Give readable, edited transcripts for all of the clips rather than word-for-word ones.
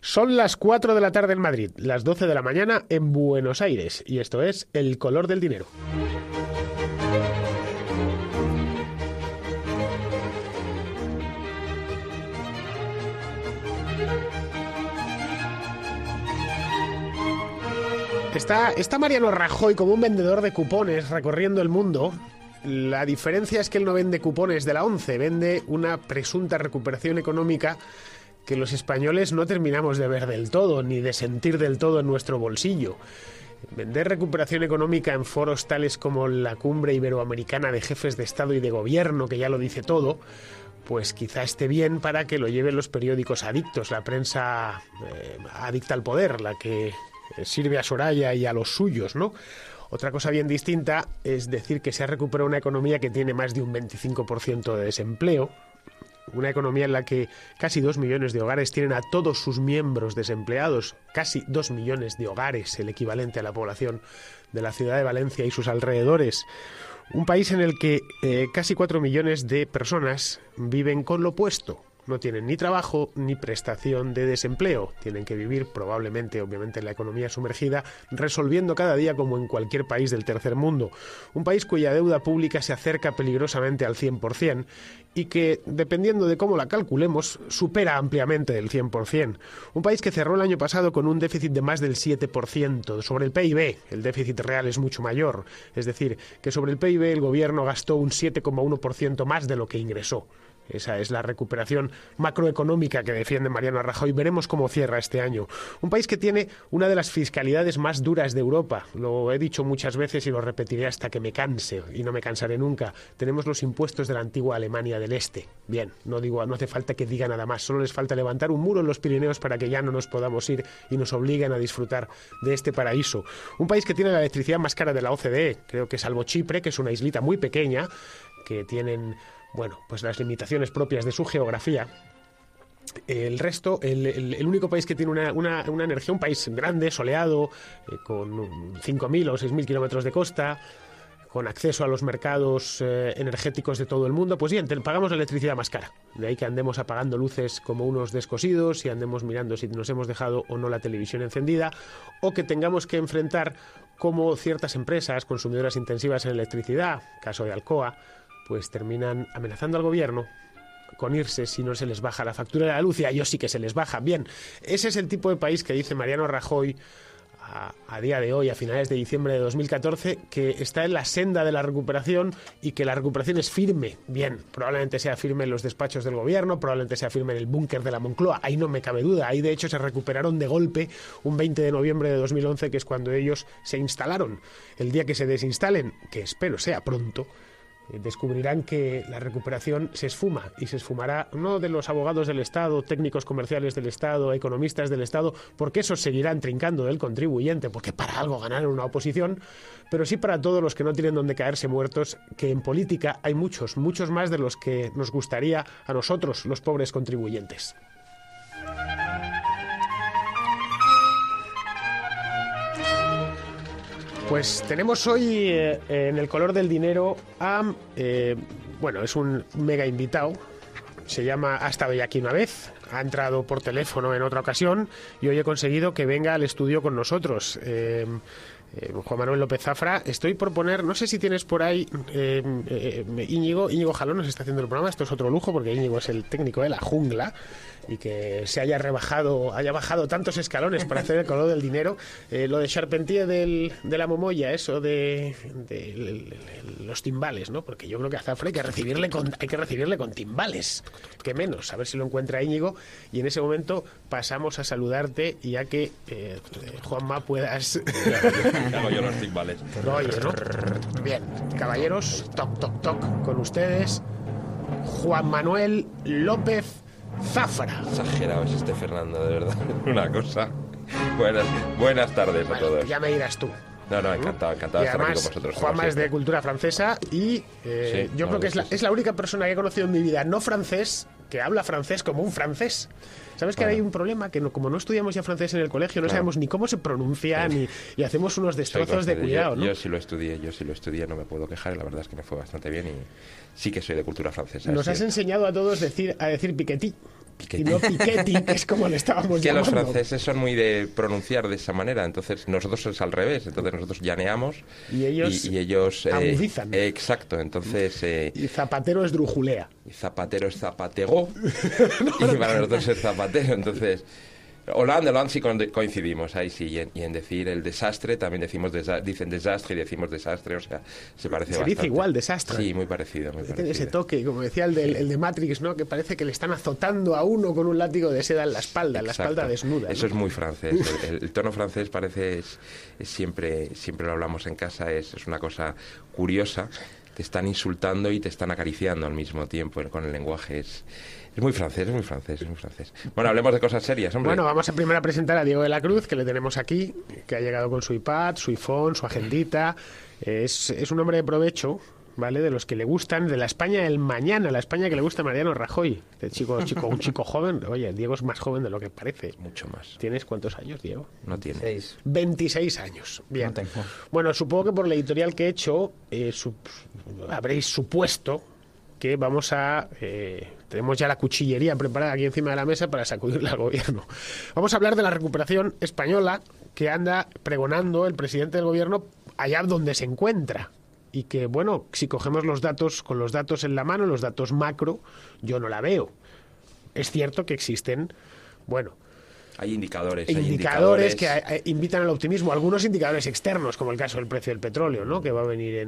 Son las 4 de la tarde en Madrid, las 12 de la mañana en Buenos Aires, y esto es El color del dinero. Está Mariano Rajoy como un vendedor de cupones recorriendo el mundo. La diferencia es que él no vende cupones de la ONCE, vende una presunta recuperación económica que los españoles no terminamos de ver del todo, ni de sentir del todo en nuestro bolsillo. Vender recuperación económica en foros tales como la Cumbre Iberoamericana de Jefes de Estado y de Gobierno, que ya lo dice todo, pues quizá esté bien para que lo lleven los periódicos adictos, la prensa adicta al poder, la que sirve a Soraya y a los suyos, ¿no? Otra cosa bien distinta es decir que se ha recuperado una economía que tiene más de un 25% de desempleo, una economía en la que casi 2 millones de hogares tienen a todos sus miembros desempleados, casi 2 millones de hogares, el equivalente a la población de la ciudad de Valencia y sus alrededores. Un país en el que casi 4 millones de personas viven con lo opuesto. No tienen ni trabajo ni prestación de desempleo. Tienen que vivir probablemente, obviamente, en la economía sumergida, resolviendo cada día como en cualquier país del tercer mundo. Un país cuya deuda pública se acerca peligrosamente al 100% y que, dependiendo de cómo la calculemos, supera ampliamente el 100%. Un país que cerró el año pasado con un déficit de más del 7%. Sobre el PIB, el déficit real es mucho mayor. Es decir, que sobre el PIB el gobierno gastó un 7,1% más de lo que ingresó. Esa es la recuperación macroeconómica que defiende Mariano Rajoy. Veremos cómo cierra este año. Un país que tiene una de las fiscalidades más duras de Europa. Lo he dicho muchas veces y lo repetiré hasta que me canse, y no me cansaré nunca. Tenemos los impuestos de la antigua Alemania del Este. Bien, no hace falta que diga nada más. Solo les falta levantar un muro en los Pirineos para que ya no nos podamos ir y nos obliguen a disfrutar de este paraíso. Un país que tiene la electricidad más cara de la OCDE. Creo que salvo Chipre, que es una islita muy pequeña, que tienen pues las limitaciones propias de su geografía. El resto, el único país que tiene una energía, un país grande, soleado, con 5.000 o 6.000 kilómetros de costa, con acceso a los mercados energéticos de todo el mundo, pues bien, pagamos la electricidad más cara. De ahí que andemos apagando luces como unos descosidos y andemos mirando si nos hemos dejado o no la televisión encendida, o que tengamos que enfrentar cómo ciertas empresas consumidoras intensivas en electricidad, caso de Alcoa, pues terminan amenazando al gobierno con irse si no se les baja la factura de la luz, y a ellos sí que se les baja. Bien, ese es el tipo de país que dice Mariano Rajoy a día de hoy, a finales de diciembre de 2014, que está en la senda de la recuperación y que la recuperación es firme. Bien, probablemente sea firme en los despachos del gobierno, probablemente sea firme en el búnker de la Moncloa, ahí no me cabe duda. Ahí de hecho se recuperaron de golpe un 20 de noviembre de 2011, que es cuando ellos se instalaron. El día que se desinstalen, que espero sea pronto, descubrirán que la recuperación se esfuma, y se esfumará no de los abogados del Estado, técnicos comerciales del Estado, economistas del Estado, porque esos seguirán trincando del contribuyente, porque para algo ganaron una oposición, pero sí para todos los que no tienen donde caerse muertos, que en política hay muchos más de los que nos gustaría a nosotros, los pobres contribuyentes. Pues tenemos hoy en El color del dinero a... es un mega invitado. Ha estado ya aquí una vez, ha entrado por teléfono en otra ocasión y hoy he conseguido que venga al estudio con nosotros. Juan Manuel López Zafra, estoy por poner, no sé si tienes por ahí Íñigo Jalón nos está haciendo el programa. Esto es otro lujo porque Íñigo es el técnico de la jungla, y que se haya bajado tantos escalones para hacer El color del dinero. Lo de Charpentier de la Momoya, eso de los timbales, ¿no? Porque yo creo que a Zafra hay que recibirle con timbales, que menos. A ver si lo encuentra Íñigo, y en ese momento pasamos a saludarte, y a que Juanma puedas... Hago yo los timbales. Lo oyes, ¿no? Bien, caballeros, toc, toc, toc, con ustedes, Juan Manuel López Zafra. Exagerado es este Fernando, de verdad. Una cosa. Buenas tardes a todos. Ya me dirás tú. No, encantado de estar aquí con vosotros. Juanma es de cultura francesa y yo creo que es la única persona que he conocido en mi vida no francés que habla francés como un francés. ¿Sabes que hay un problema? Que como no estudiamos ya francés en el colegio, no sabemos ni cómo se pronuncia, y hacemos unos destrozos de cuidado, ¿no? Yo sí lo estudié, no me puedo quejar, la verdad es que me fue bastante bien, y sí que soy de cultura francesa. Nos has enseñado a todos a decir Piketty. y no Piketty, que es como le estábamos que llamando. los franceses son muy de pronunciar de esa manera, entonces nosotros es al revés, entonces nosotros llaneamos y ellos agudizan. Exacto, entonces... y Zapatero es drujulea. Y Zapatero es zapatego, y para nosotros es zapatero, entonces... Hollande sí coincidimos, ahí sí, y en decir el desastre también dicen desastre y decimos desastre, o sea, se parece bastante. Se dice igual, desastre. Sí, muy parecido, muy parecido. Tiene ese toque, como decía el de Matrix, ¿no? Que parece que le están azotando a uno con un látigo de seda en la espalda, en la espalda desnuda, ¿no? Eso es muy francés, el tono francés parece, es siempre lo hablamos en casa, es una cosa curiosa, te están insultando y te están acariciando al mismo tiempo con el lenguaje, es muy francés, es muy francés, es muy francés. Bueno, hablemos de cosas serias, hombre. Bueno, vamos a primero a presentar a Diego de la Cruz, que le tenemos aquí, que ha llegado con su iPad, su iPhone, su agendita. Es un hombre de provecho, ¿vale? De los que le gustan, de la España del mañana, la España que le gusta a Mariano Rajoy. Un chico joven. Oye, Diego es más joven de lo que parece. Mucho más. ¿Tienes cuántos años, Diego? No tiene. 6. 26 años. Bien. No tengo. Bueno, supongo que por la editorial que he hecho, habréis supuesto que vamos a... tenemos ya la cuchillería preparada aquí encima de la mesa para sacudirle al gobierno. Vamos a hablar de la recuperación española que anda pregonando el presidente del gobierno allá donde se encuentra. Y que, bueno, si cogemos los datos, con los datos en la mano, los datos macro, yo no la veo. Es cierto que existen, bueno... Hay indicadores que invitan al optimismo. Algunos indicadores externos, como el caso del precio del petróleo, ¿no? Que va a venir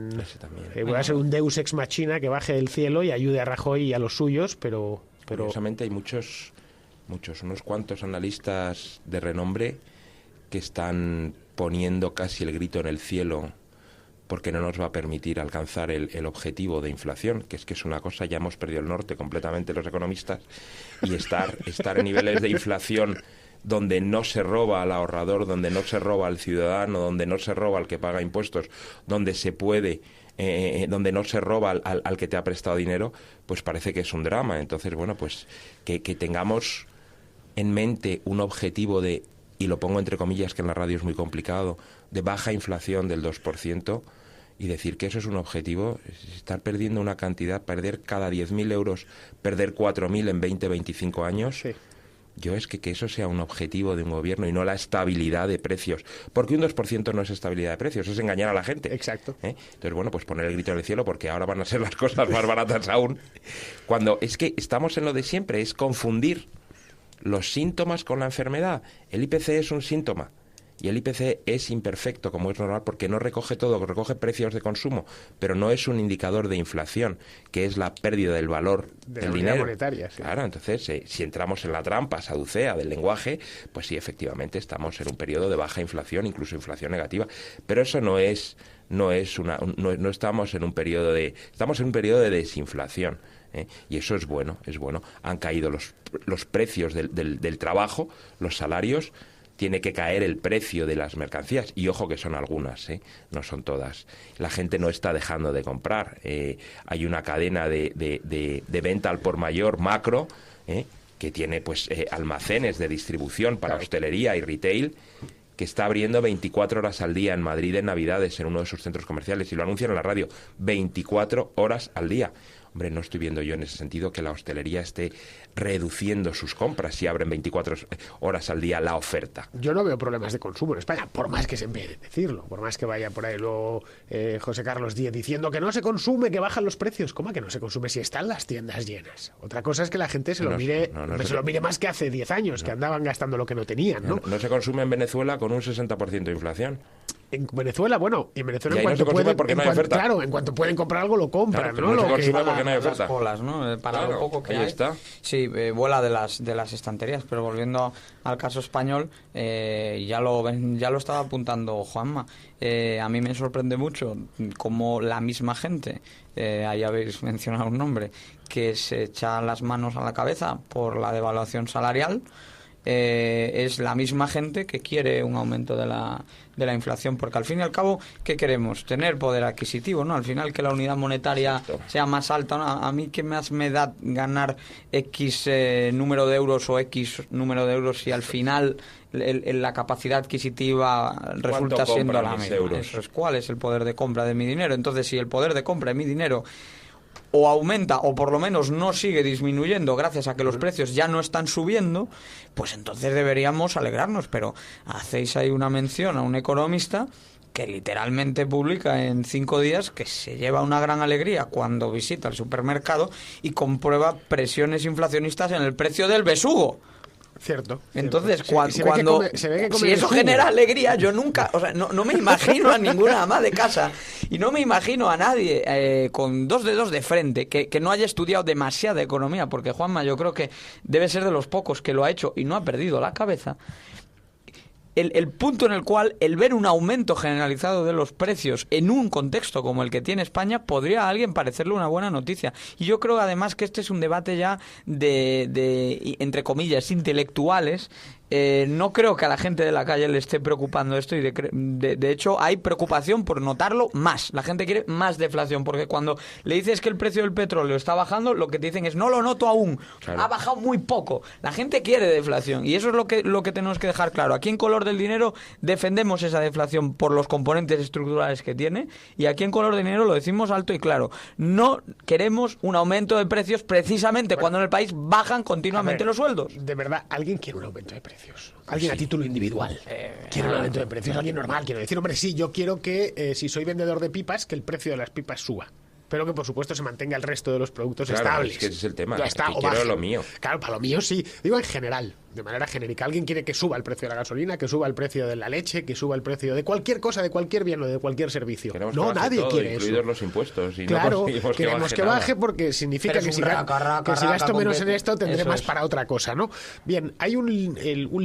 va a ser un deus ex machina que baje del cielo y ayude a Rajoy y a los suyos, pero... Curiosamente hay unos cuantos analistas de renombre que están poniendo casi el grito en el cielo porque no nos va a permitir alcanzar el objetivo de inflación, que es una cosa, ya hemos perdido el norte completamente los economistas, y estar en niveles de inflación donde no se roba al ahorrador, donde no se roba al ciudadano, donde no se roba al que paga impuestos, donde se puede, donde no se roba al que te ha prestado dinero, pues parece que es un drama. Entonces, bueno, pues que tengamos en mente un objetivo de, y lo pongo entre comillas que en la radio es muy complicado, de baja inflación del 2%, y decir que eso es un objetivo, es estar perdiendo una cantidad, perder cada 10.000 euros, perder 4.000 en 20, 25 años... Sí. Yo es que eso sea un objetivo de un gobierno y no la estabilidad de precios. Porque un 2% no es estabilidad de precios, es engañar a la gente. Exacto. Entonces, bueno, pues poner el grito en el cielo porque ahora van a ser las cosas más baratas aún. Cuando es que estamos en lo de siempre, es confundir los síntomas con la enfermedad. El IPC es un síntoma. Y el IPC es imperfecto, como es normal, porque no recoge todo, recoge precios de consumo, pero no es un indicador de inflación, que es la pérdida del valor del dinero. Monetaria, sí. Claro, entonces, si entramos en la trampa saducea del lenguaje, pues sí, efectivamente, estamos en un periodo de baja inflación, incluso inflación negativa. Pero eso no estamos en un periodo estamos en un periodo de desinflación. Y eso es bueno. Han caído los precios del trabajo, los salarios. Tiene que caer el precio de las mercancías, y ojo que son algunas, no son todas. La gente no está dejando de comprar. Hay una cadena de venta al por mayor macro, que tiene pues almacenes de distribución para hostelería y retail, que está abriendo 24 horas al día en Madrid en Navidades, en uno de sus centros comerciales, y lo anuncian en la radio, 24 horas al día. Hombre, no estoy viendo yo en ese sentido que la hostelería esté reduciendo sus compras si abren 24 horas al día la oferta. Yo no veo problemas de consumo en España, por más que se empeñe en decirlo, por más que vaya por ahí luego José Carlos Díez diciendo que no se consume, que bajan los precios. ¿Cómo que no se consume si están las tiendas llenas? Otra cosa es que la gente se lo mire más que hace 10 años, que andaban gastando lo que no tenían, ¿no? No se consume en Venezuela con un 60% de inflación. En Venezuela, bueno, y en Venezuela en cuanto pueden, porque no hay oferta. Claro, en cuanto pueden comprar algo lo compran, claro, ¿no? No se consume porque no hay oferta. Las colas, ¿no? Para lo poco que hay. Está. Sí, vuela de las estanterías, pero volviendo al caso español, ya lo estaba apuntando Juanma. A mí me sorprende mucho cómo la misma gente, ahí habéis mencionado un nombre, que se echa las manos a la cabeza por la devaluación salarial, es la misma gente que quiere un aumento de la inflación, porque al fin y al cabo, ¿qué queremos? Tener poder adquisitivo, ¿no? Al final que la unidad monetaria sea más alta, ¿no? A mí ¿qué más me da ganar X número de euros o X número de euros si al final la capacidad adquisitiva resulta siendo la misma? ¿Cuál es el poder de compra de mi dinero? Entonces, si el poder de compra de mi dinero o aumenta o por lo menos no sigue disminuyendo gracias a que los precios ya no están subiendo, pues entonces deberíamos alegrarnos. Pero hacéis ahí una mención a un economista que literalmente publica en 5 días que se lleva una gran alegría cuando visita el supermercado y comprueba presiones inflacionistas en el precio del besugo. Cierto. Entonces, cuando si eso genera alegría, yo nunca, o sea, no me imagino a ninguna ama de casa y no me imagino a nadie con 2 dedos de frente que no haya estudiado demasiada economía, porque Juanma yo creo que debe ser de los pocos que lo ha hecho y no ha perdido la cabeza. El punto en el cual el ver un aumento generalizado de los precios en un contexto como el que tiene España podría a alguien parecerle una buena noticia. Y yo creo además que este es un debate ya de entre comillas, intelectuales. No creo que a la gente de la calle le esté preocupando esto y de hecho hay preocupación por notarlo más. La gente quiere más deflación porque cuando le dices que el precio del petróleo está bajando, lo que te dicen es no lo noto aún, claro. Ha bajado muy poco. La gente quiere deflación y eso es lo que tenemos que dejar claro. Aquí en Color del Dinero defendemos esa deflación por los componentes estructurales que tiene y aquí en Color del Dinero lo decimos alto y claro. No queremos un aumento de precios precisamente cuando en el país bajan continuamente los sueldos. De verdad, ¿alguien quiere un aumento de precios? Alguien a título individual quiere un aumento de precios, alguien normal quiero decir, hombre, sí, yo quiero que si soy vendedor de pipas, que el precio de las pipas suba, pero que por supuesto se mantenga el resto de los productos estables. Es que ese es el tema, ya está, que quiero lo mío. Claro, para lo mío sí, digo en general, de manera genérica. Alguien quiere que suba el precio de la gasolina, que suba el precio de la leche, que suba el precio de cualquier cosa, de cualquier bien o de cualquier servicio. No, nadie todo, quiere incluidos eso. Los impuestos. Y claro, no queremos que baje porque significa que si gasto menos en esto tendré más para otra cosa, ¿no? Bien, hay un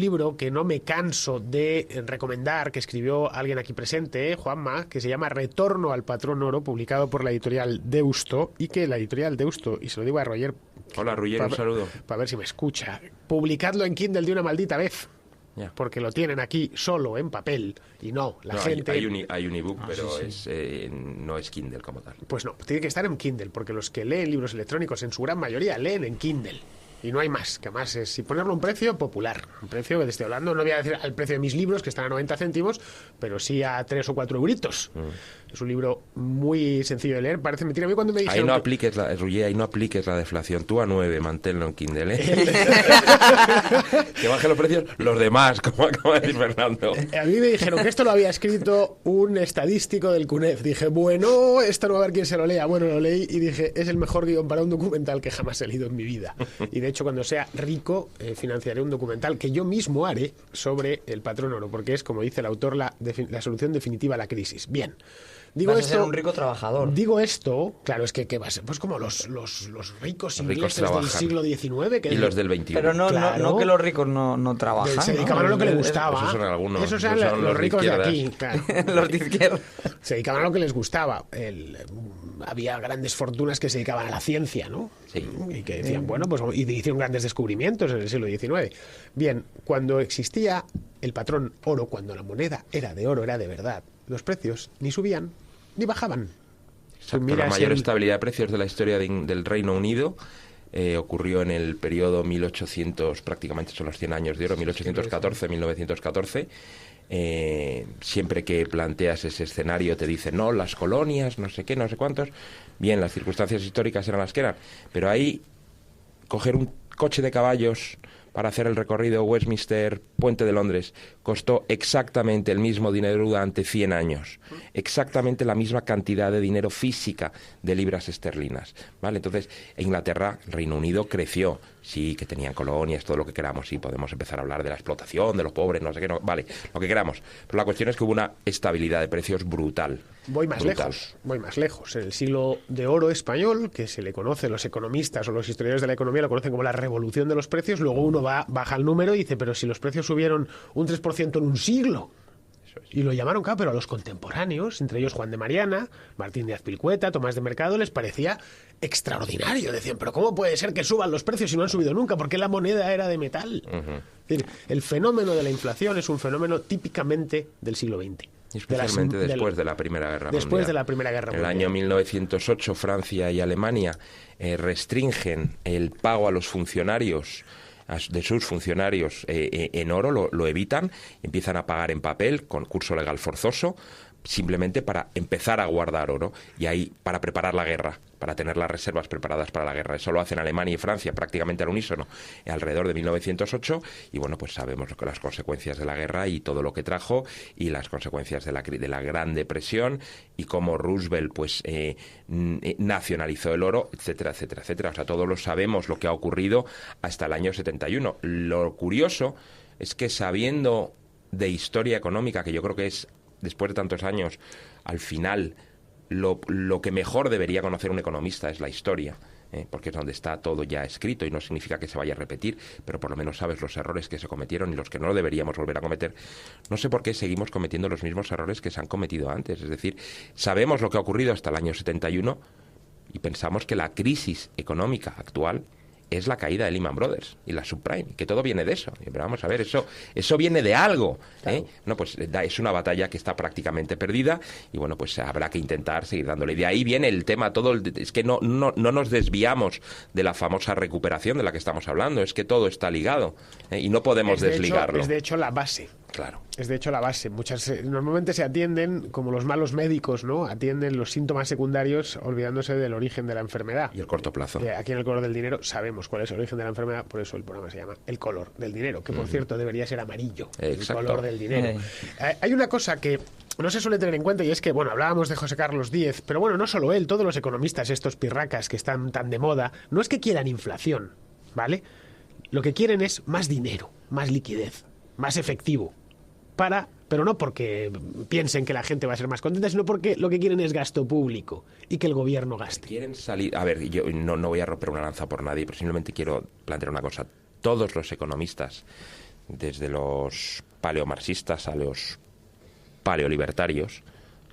libro que no me canso de recomendar, que escribió alguien aquí presente, Juanma, que se llama Retorno al patrón oro, publicado por la editorial Deusto, y que la editorial Deusto, y se lo digo a Roger... Hola, Roger, un saludo. Para ver si me escucha. Publicadlo en Kindle de una maldita vez. Yeah. Porque lo tienen aquí solo en papel y la gente... Hay un ebook, pero sí. No es Kindle como tal. Pues no, tiene que estar en Kindle, porque los que leen libros electrónicos en su gran mayoría leen en Kindle. Y no hay más, que más es, si ponerlo a un precio popular, un precio que te estoy hablando, no voy a decir al precio de mis libros, que están a 90 céntimos, pero sí a 3 o 4 euritos. Es un libro muy sencillo de leer, parece mentira. A mí cuando me dijeron... Ahí no apliques la deflación, tú a 9, manténlo en Kindle, ¿eh? Que bajen los precios los demás, como acaba de decir Fernando. A mí me dijeron que esto lo había escrito un estadístico del CUNEF. Dije, bueno, esto no va a ver quién se lo lea. Bueno, lo leí y dije, es el mejor guión para un documental que jamás he leído en mi vida. Y de hecho, cuando sea rico, financiaré un documental que yo mismo haré sobre el patrón oro, porque es, como dice el autor, la solución definitiva a la crisis. Bien. Digo vas a ser un rico trabajador. Digo esto, claro, es que ¿qué va a ser? Pues como los ricos ingleses del siglo XIX. Y los del XXI. Pero no que los ricos no trabajan. Se dedicaban a lo que les gustaba. Esos son algunos. Esos eran los ricos de aquí. Claro. Los de izquierda. Se dedicaban a lo que les gustaba. Había grandes fortunas que se dedicaban a la ciencia, ¿no? Sí. Y que decían, bueno, pues y hicieron grandes descubrimientos en el siglo XIX. Bien, cuando existía el patrón oro, cuando la moneda era de oro, era de verdad, los precios ni subían ni bajaban. Exacto, la mayor estabilidad de precios de la historia del Reino Unido ocurrió en el periodo 1800, prácticamente son los 100 años de oro, 1814-1914. Siempre que planteas ese escenario te dicen, no, las colonias, no sé qué, no sé cuántos. Bien, las circunstancias históricas eran las que eran, pero ahí coger un coche de caballos para hacer el recorrido Westminster, Puente de Londres, costó exactamente el mismo dinero durante 100 años. Exactamente la misma cantidad de dinero física de libras esterlinas, ¿vale? Entonces, Inglaterra, Reino Unido creció. Sí, que tenían colonias, todo lo que queramos. Sí, podemos empezar a hablar de la explotación, de los pobres, no sé qué, no, vale, lo que queramos. Pero la cuestión es que hubo una estabilidad de precios brutal. Voy más lejos. En el siglo de oro español, que se le conoce, los economistas o los historiadores de la economía lo conocen como la revolución de los precios, luego uno baja el número y dice, pero si los precios subieron un 3% en un siglo. Y lo llamaron, claro, pero a los contemporáneos, entre ellos Juan de Mariana, Martín de Azpilcueta, Tomás de Mercado, les parecía extraordinario. Decían, pero ¿cómo puede ser que suban los precios si no han subido nunca? Porque la moneda era de metal. Es decir, el fenómeno de la inflación es un fenómeno típicamente del siglo XX. Y especialmente después de la Primera Guerra Mundial. Después de la Primera Guerra Mundial. En el año 1908, Francia y Alemania restringen el pago a los funcionarios, de sus funcionarios en oro, lo evitan, empiezan a pagar en papel con curso legal forzoso, simplemente para empezar a guardar oro y ahí para preparar la guerra, para tener las reservas preparadas para la guerra. Eso lo hacen Alemania y Francia prácticamente al unísono alrededor de 1908 y bueno, pues sabemos que las consecuencias de la guerra y todo lo que trajo y las consecuencias de la Gran Depresión y cómo Roosevelt pues nacionalizó el oro, etcétera, etcétera, etcétera. O sea, todos lo sabemos lo que ha ocurrido hasta el año 71. Lo curioso es que sabiendo de historia económica, que yo creo que es, después de tantos años, al final lo que mejor debería conocer un economista es la historia, porque es donde está todo ya escrito y no significa que se vaya a repetir, pero por lo menos sabes los errores que se cometieron y los que no deberíamos volver a cometer. No sé por qué seguimos cometiendo los mismos errores que se han cometido antes. Es decir, sabemos lo que ha ocurrido hasta el año 71 y pensamos que la crisis económica actual es la caída de Lehman Brothers y la subprime, que todo viene de eso. Pero vamos a ver, eso viene de algo. Claro. No, pues es una batalla que está prácticamente perdida y bueno, pues habrá que intentar seguir dándole. Y de ahí viene el tema, es que no nos desviamos de la famosa recuperación de la que estamos hablando, es que todo está ligado y no podemos desligarlo. Es de hecho la base. Claro. Es de hecho la base. Normalmente se atienden, como los malos médicos, ¿no? Atienden los síntomas secundarios olvidándose del origen de la enfermedad. Y el corto plazo. Aquí en El Color del Dinero sabemos cuál es el origen de la enfermedad, por eso el programa se llama El Color del Dinero, que por cierto debería ser amarillo. Exacto. El color del dinero. Hay una cosa que no se suele tener en cuenta y es que, bueno, hablábamos de José Carlos Díez, pero bueno, no solo él, todos los economistas, estos pirracas que están tan de moda, no es que quieran inflación, ¿vale? Lo que quieren es más dinero, más liquidez, más efectivo. Pero no porque piensen que la gente va a ser más contenta, sino porque lo que quieren es gasto público y que el gobierno gaste. Quieren salir. A ver, yo no voy a romper una lanza por nadie, pero simplemente quiero plantear una cosa. Todos los economistas, desde los paleomarxistas a los paleolibertarios,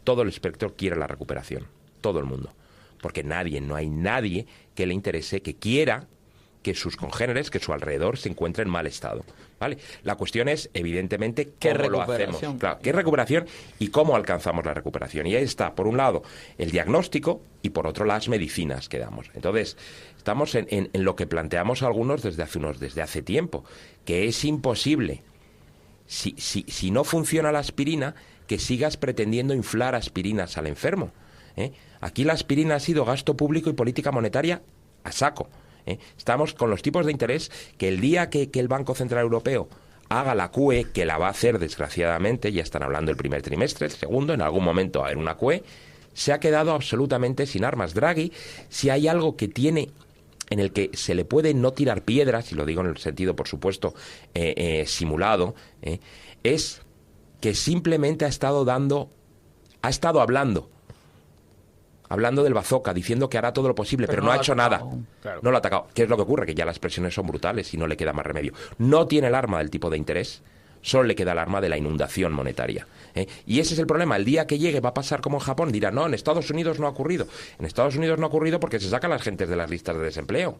todo el espectro quiere la recuperación. Todo el mundo. Porque no hay nadie que le interese, que quiera que sus congéneres, que su alrededor se encuentre en mal estado, ¿vale? La cuestión es, evidentemente, cómo lo hacemos. Claro, qué recuperación y cómo alcanzamos la recuperación. Y ahí está, por un lado, el diagnóstico y por otro, las medicinas que damos. Entonces, estamos en lo que planteamos algunos desde hace tiempo, que es imposible, si no funciona la aspirina, que sigas pretendiendo inflar aspirinas al enfermo. Aquí la aspirina ha sido gasto público y política monetaria a saco. Estamos con los tipos de interés que el día que el Banco Central Europeo haga la QE, que la va a hacer desgraciadamente, ya están hablando el primer trimestre, el segundo, en algún momento va a haber una QE, se ha quedado absolutamente sin armas. Draghi, si hay algo que tiene en el que se le puede no tirar piedras, y lo digo en el sentido, por supuesto, simulado, es que simplemente ha estado hablando del bazooka, diciendo que hará todo lo posible, pero no ha hecho nada. Claro. No lo ha atacado. ¿Qué es lo que ocurre? Que ya las presiones son brutales y no le queda más remedio. No tiene el arma del tipo de interés, solo le queda el arma de la inundación monetaria. Y ese es el problema. El día que llegue va a pasar como en Japón. Dirá, no, en Estados Unidos no ha ocurrido. En Estados Unidos no ha ocurrido porque se sacan las gentes de las listas de desempleo.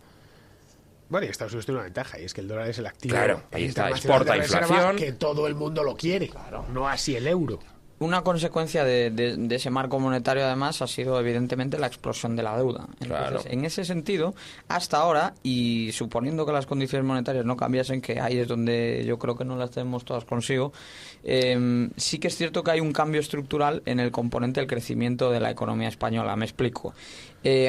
Bueno, y Estados Unidos tiene una ventaja, y es que el dólar es el activo. Claro, ahí está, exporta inflación. Que todo el mundo lo quiere, claro. No así el euro. Una consecuencia de ese marco monetario, además, ha sido evidentemente la explosión de la deuda. Entonces, claro. En ese sentido, hasta ahora, y suponiendo que las condiciones monetarias no cambiasen, que ahí es donde yo creo que no las tenemos todas consigo, sí que es cierto que hay un cambio estructural en el componente del crecimiento de la economía española. Me explico.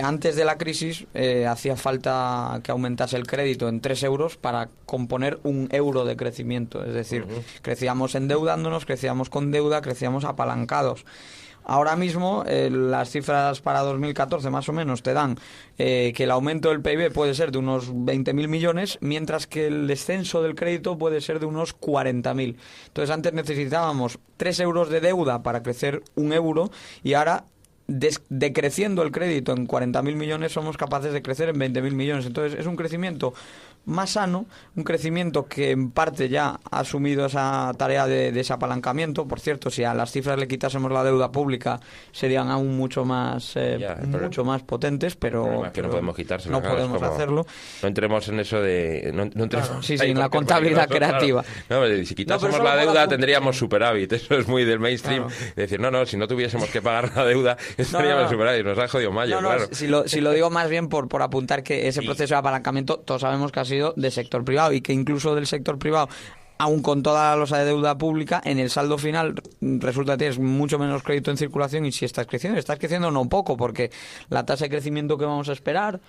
Antes de la crisis hacía falta que aumentase el crédito en 3 euros para componer 1 euro de crecimiento. Es decir, crecíamos endeudándonos, crecíamos con deuda, crecíamos apalancados. Ahora mismo las cifras para 2014 más o menos te dan que el aumento del PIB puede ser de unos 20.000 millones, mientras que el descenso del crédito puede ser de unos 40.000. Entonces antes necesitábamos 3 euros de deuda para crecer 1 euro y ahora decreciendo el crédito en 40.000 millones somos capaces de crecer en 20.000 millones. Entonces es un crecimiento más sano, un crecimiento que en parte ya ha asumido esa tarea de desapalancamiento. Por cierto, si a las cifras le quitásemos la deuda pública serían aún mucho más más potentes, pero que no podemos quitárselo, no podemos hacerlo. No entremos en eso de no entremos claro, sí, en la contabilidad creativa. Claro. No, si quitásemos la deuda tendríamos superávit. Eso es muy del mainstream. Claro. Decir, no, si no tuviésemos que pagar la deuda estaríamos superávit. Nos ha jodido mayo, claro. Si lo digo más bien por apuntar que ese proceso de apalancamiento todos sabemos que ha sido del sector privado y que incluso del sector privado aún con toda la losa de deuda pública, en el saldo final resulta que tienes mucho menos crédito en circulación y si estás creciendo no poco, porque la tasa de crecimiento que vamos a esperar,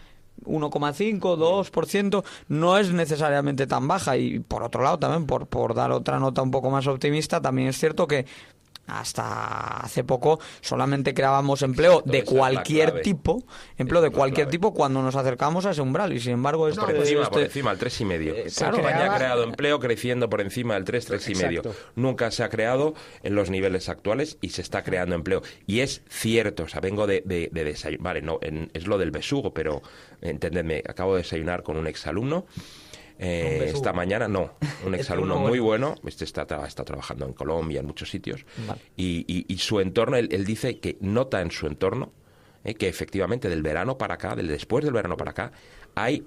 1,5, 2%, no es necesariamente tan baja. Y por otro lado también, por dar otra nota un poco más optimista, también es cierto que hasta hace poco solamente creábamos empleo de cualquier tipo, cuando nos acercamos a ese umbral, y sin embargo por encima del 3,5. España ha creado empleo creciendo por encima del 3,5. Nunca se ha creado en los niveles actuales y se está creando empleo. Y es cierto, o sea, vengo de desayunar, vale, no, es lo del besugo, pero entendedme, acabo de desayunar con un exalumno. Esta mañana un exalumno muy bueno, está trabajando en Colombia, en muchos sitios, vale. y su entorno, él dice que nota en su entorno que efectivamente del verano para acá, después del verano para acá,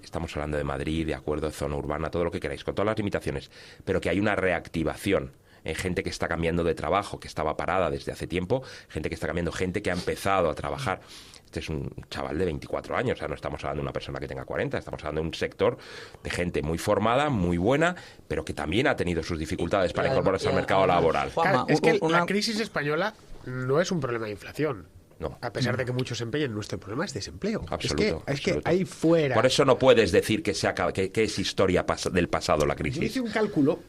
estamos hablando de Madrid, de acuerdo, de zona urbana, todo lo que queráis, con todas las limitaciones, pero que hay una reactivación. Gente que está cambiando de trabajo, que estaba parada desde hace tiempo, gente que está cambiando, gente que ha empezado a trabajar. Este es un chaval de 24 años, o sea, no estamos hablando de una persona que tenga 40, estamos hablando de un sector de gente muy formada, muy buena, pero que también ha tenido sus dificultades para incorporarse al mercado laboral. Claro, es que la crisis española no es un problema de inflación. No. A pesar de que muchos se empeñen, nuestro problema es desempleo. Absoluto. Es que ahí fuera... Por eso no puedes decir que es historia del pasado la crisis. Yo hice un cálculo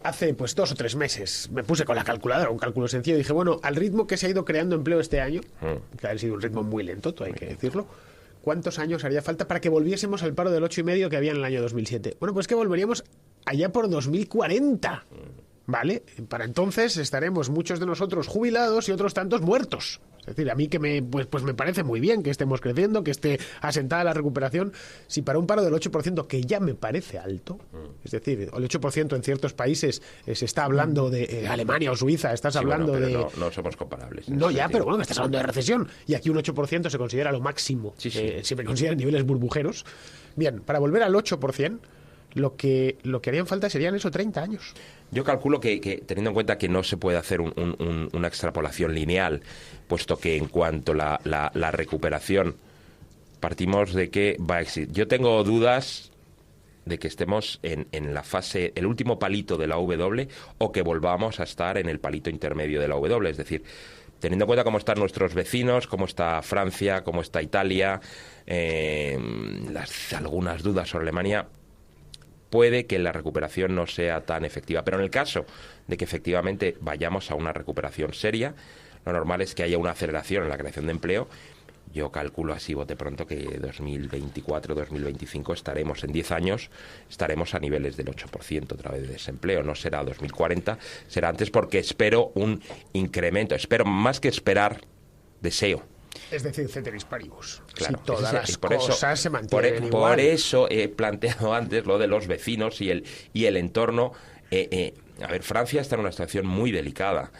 hace 2 o 3 meses. Me puse con la calculadora, un cálculo sencillo. Y dije, bueno, al ritmo que se ha ido creando empleo este año, que ha sido un ritmo muy lento, todo hay que decirlo, ¿cuántos años haría falta para que volviésemos al paro del 8,5 que había en el año 2007? Bueno, pues que volveríamos allá por 2040. ¿Vale? Para entonces estaremos muchos de nosotros jubilados y otros tantos muertos. Es decir, a mí que me parece muy bien que estemos creciendo, que esté asentada la recuperación. Si para un paro del 8%, que ya me parece alto, es decir, el 8% en ciertos países se está hablando de Alemania o Suiza, estás hablando de... No somos comparables. No, ya, pero bueno, estás hablando de recesión. Y aquí un 8% se considera lo máximo. Sí. Siempre consideran niveles burbujeros. Bien, para volver al 8%, lo que harían falta serían 30 años. Yo calculo que teniendo en cuenta que no se puede hacer una extrapolación lineal, puesto que en cuanto a la recuperación partimos de que va a existir. Yo tengo dudas de que estemos en la fase, el último palito de la W, o que volvamos a estar en el palito intermedio de la W, es decir, teniendo en cuenta cómo están nuestros vecinos, cómo está Francia, cómo está Italia, algunas dudas sobre Alemania, puede que la recuperación no sea tan efectiva. Pero en el caso de que efectivamente vayamos a una recuperación seria, lo normal es que haya una aceleración en la creación de empleo. Yo calculo así, bote pronto, que 2024-2025 estaremos, en 10 años, estaremos a niveles del 8% otra vez de desempleo. No será 2040, será antes, porque espero un incremento. Espero, más que esperar, deseo. Es decir, ceteris paribus. Claro, si todas las cosas se mantienen igual. Por eso he planteado antes lo de los vecinos y el entorno. A ver, Francia está en una situación muy delicada.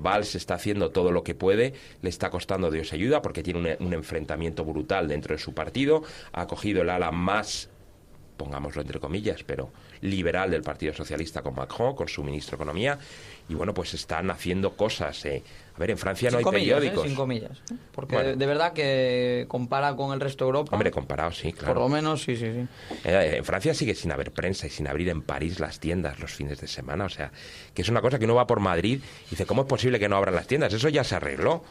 Valls está haciendo todo lo que puede, le está costando Dios ayuda porque tiene un enfrentamiento brutal dentro de su partido. Ha cogido el ala más, pongámoslo entre comillas, pero liberal del Partido Socialista con Macron, con su ministro de Economía, y bueno, pues están haciendo cosas. A ver, en Francia no hay periódicos. Sin comillas, porque bueno, de verdad que compara con el resto de Europa. Hombre, comparado, sí, claro. Por lo menos, sí. En Francia sigue sin haber prensa y sin abrir en París las tiendas los fines de semana, o sea, que es una cosa que uno va por Madrid y dice, ¿cómo es posible que no abran las tiendas? Eso ya se arregló.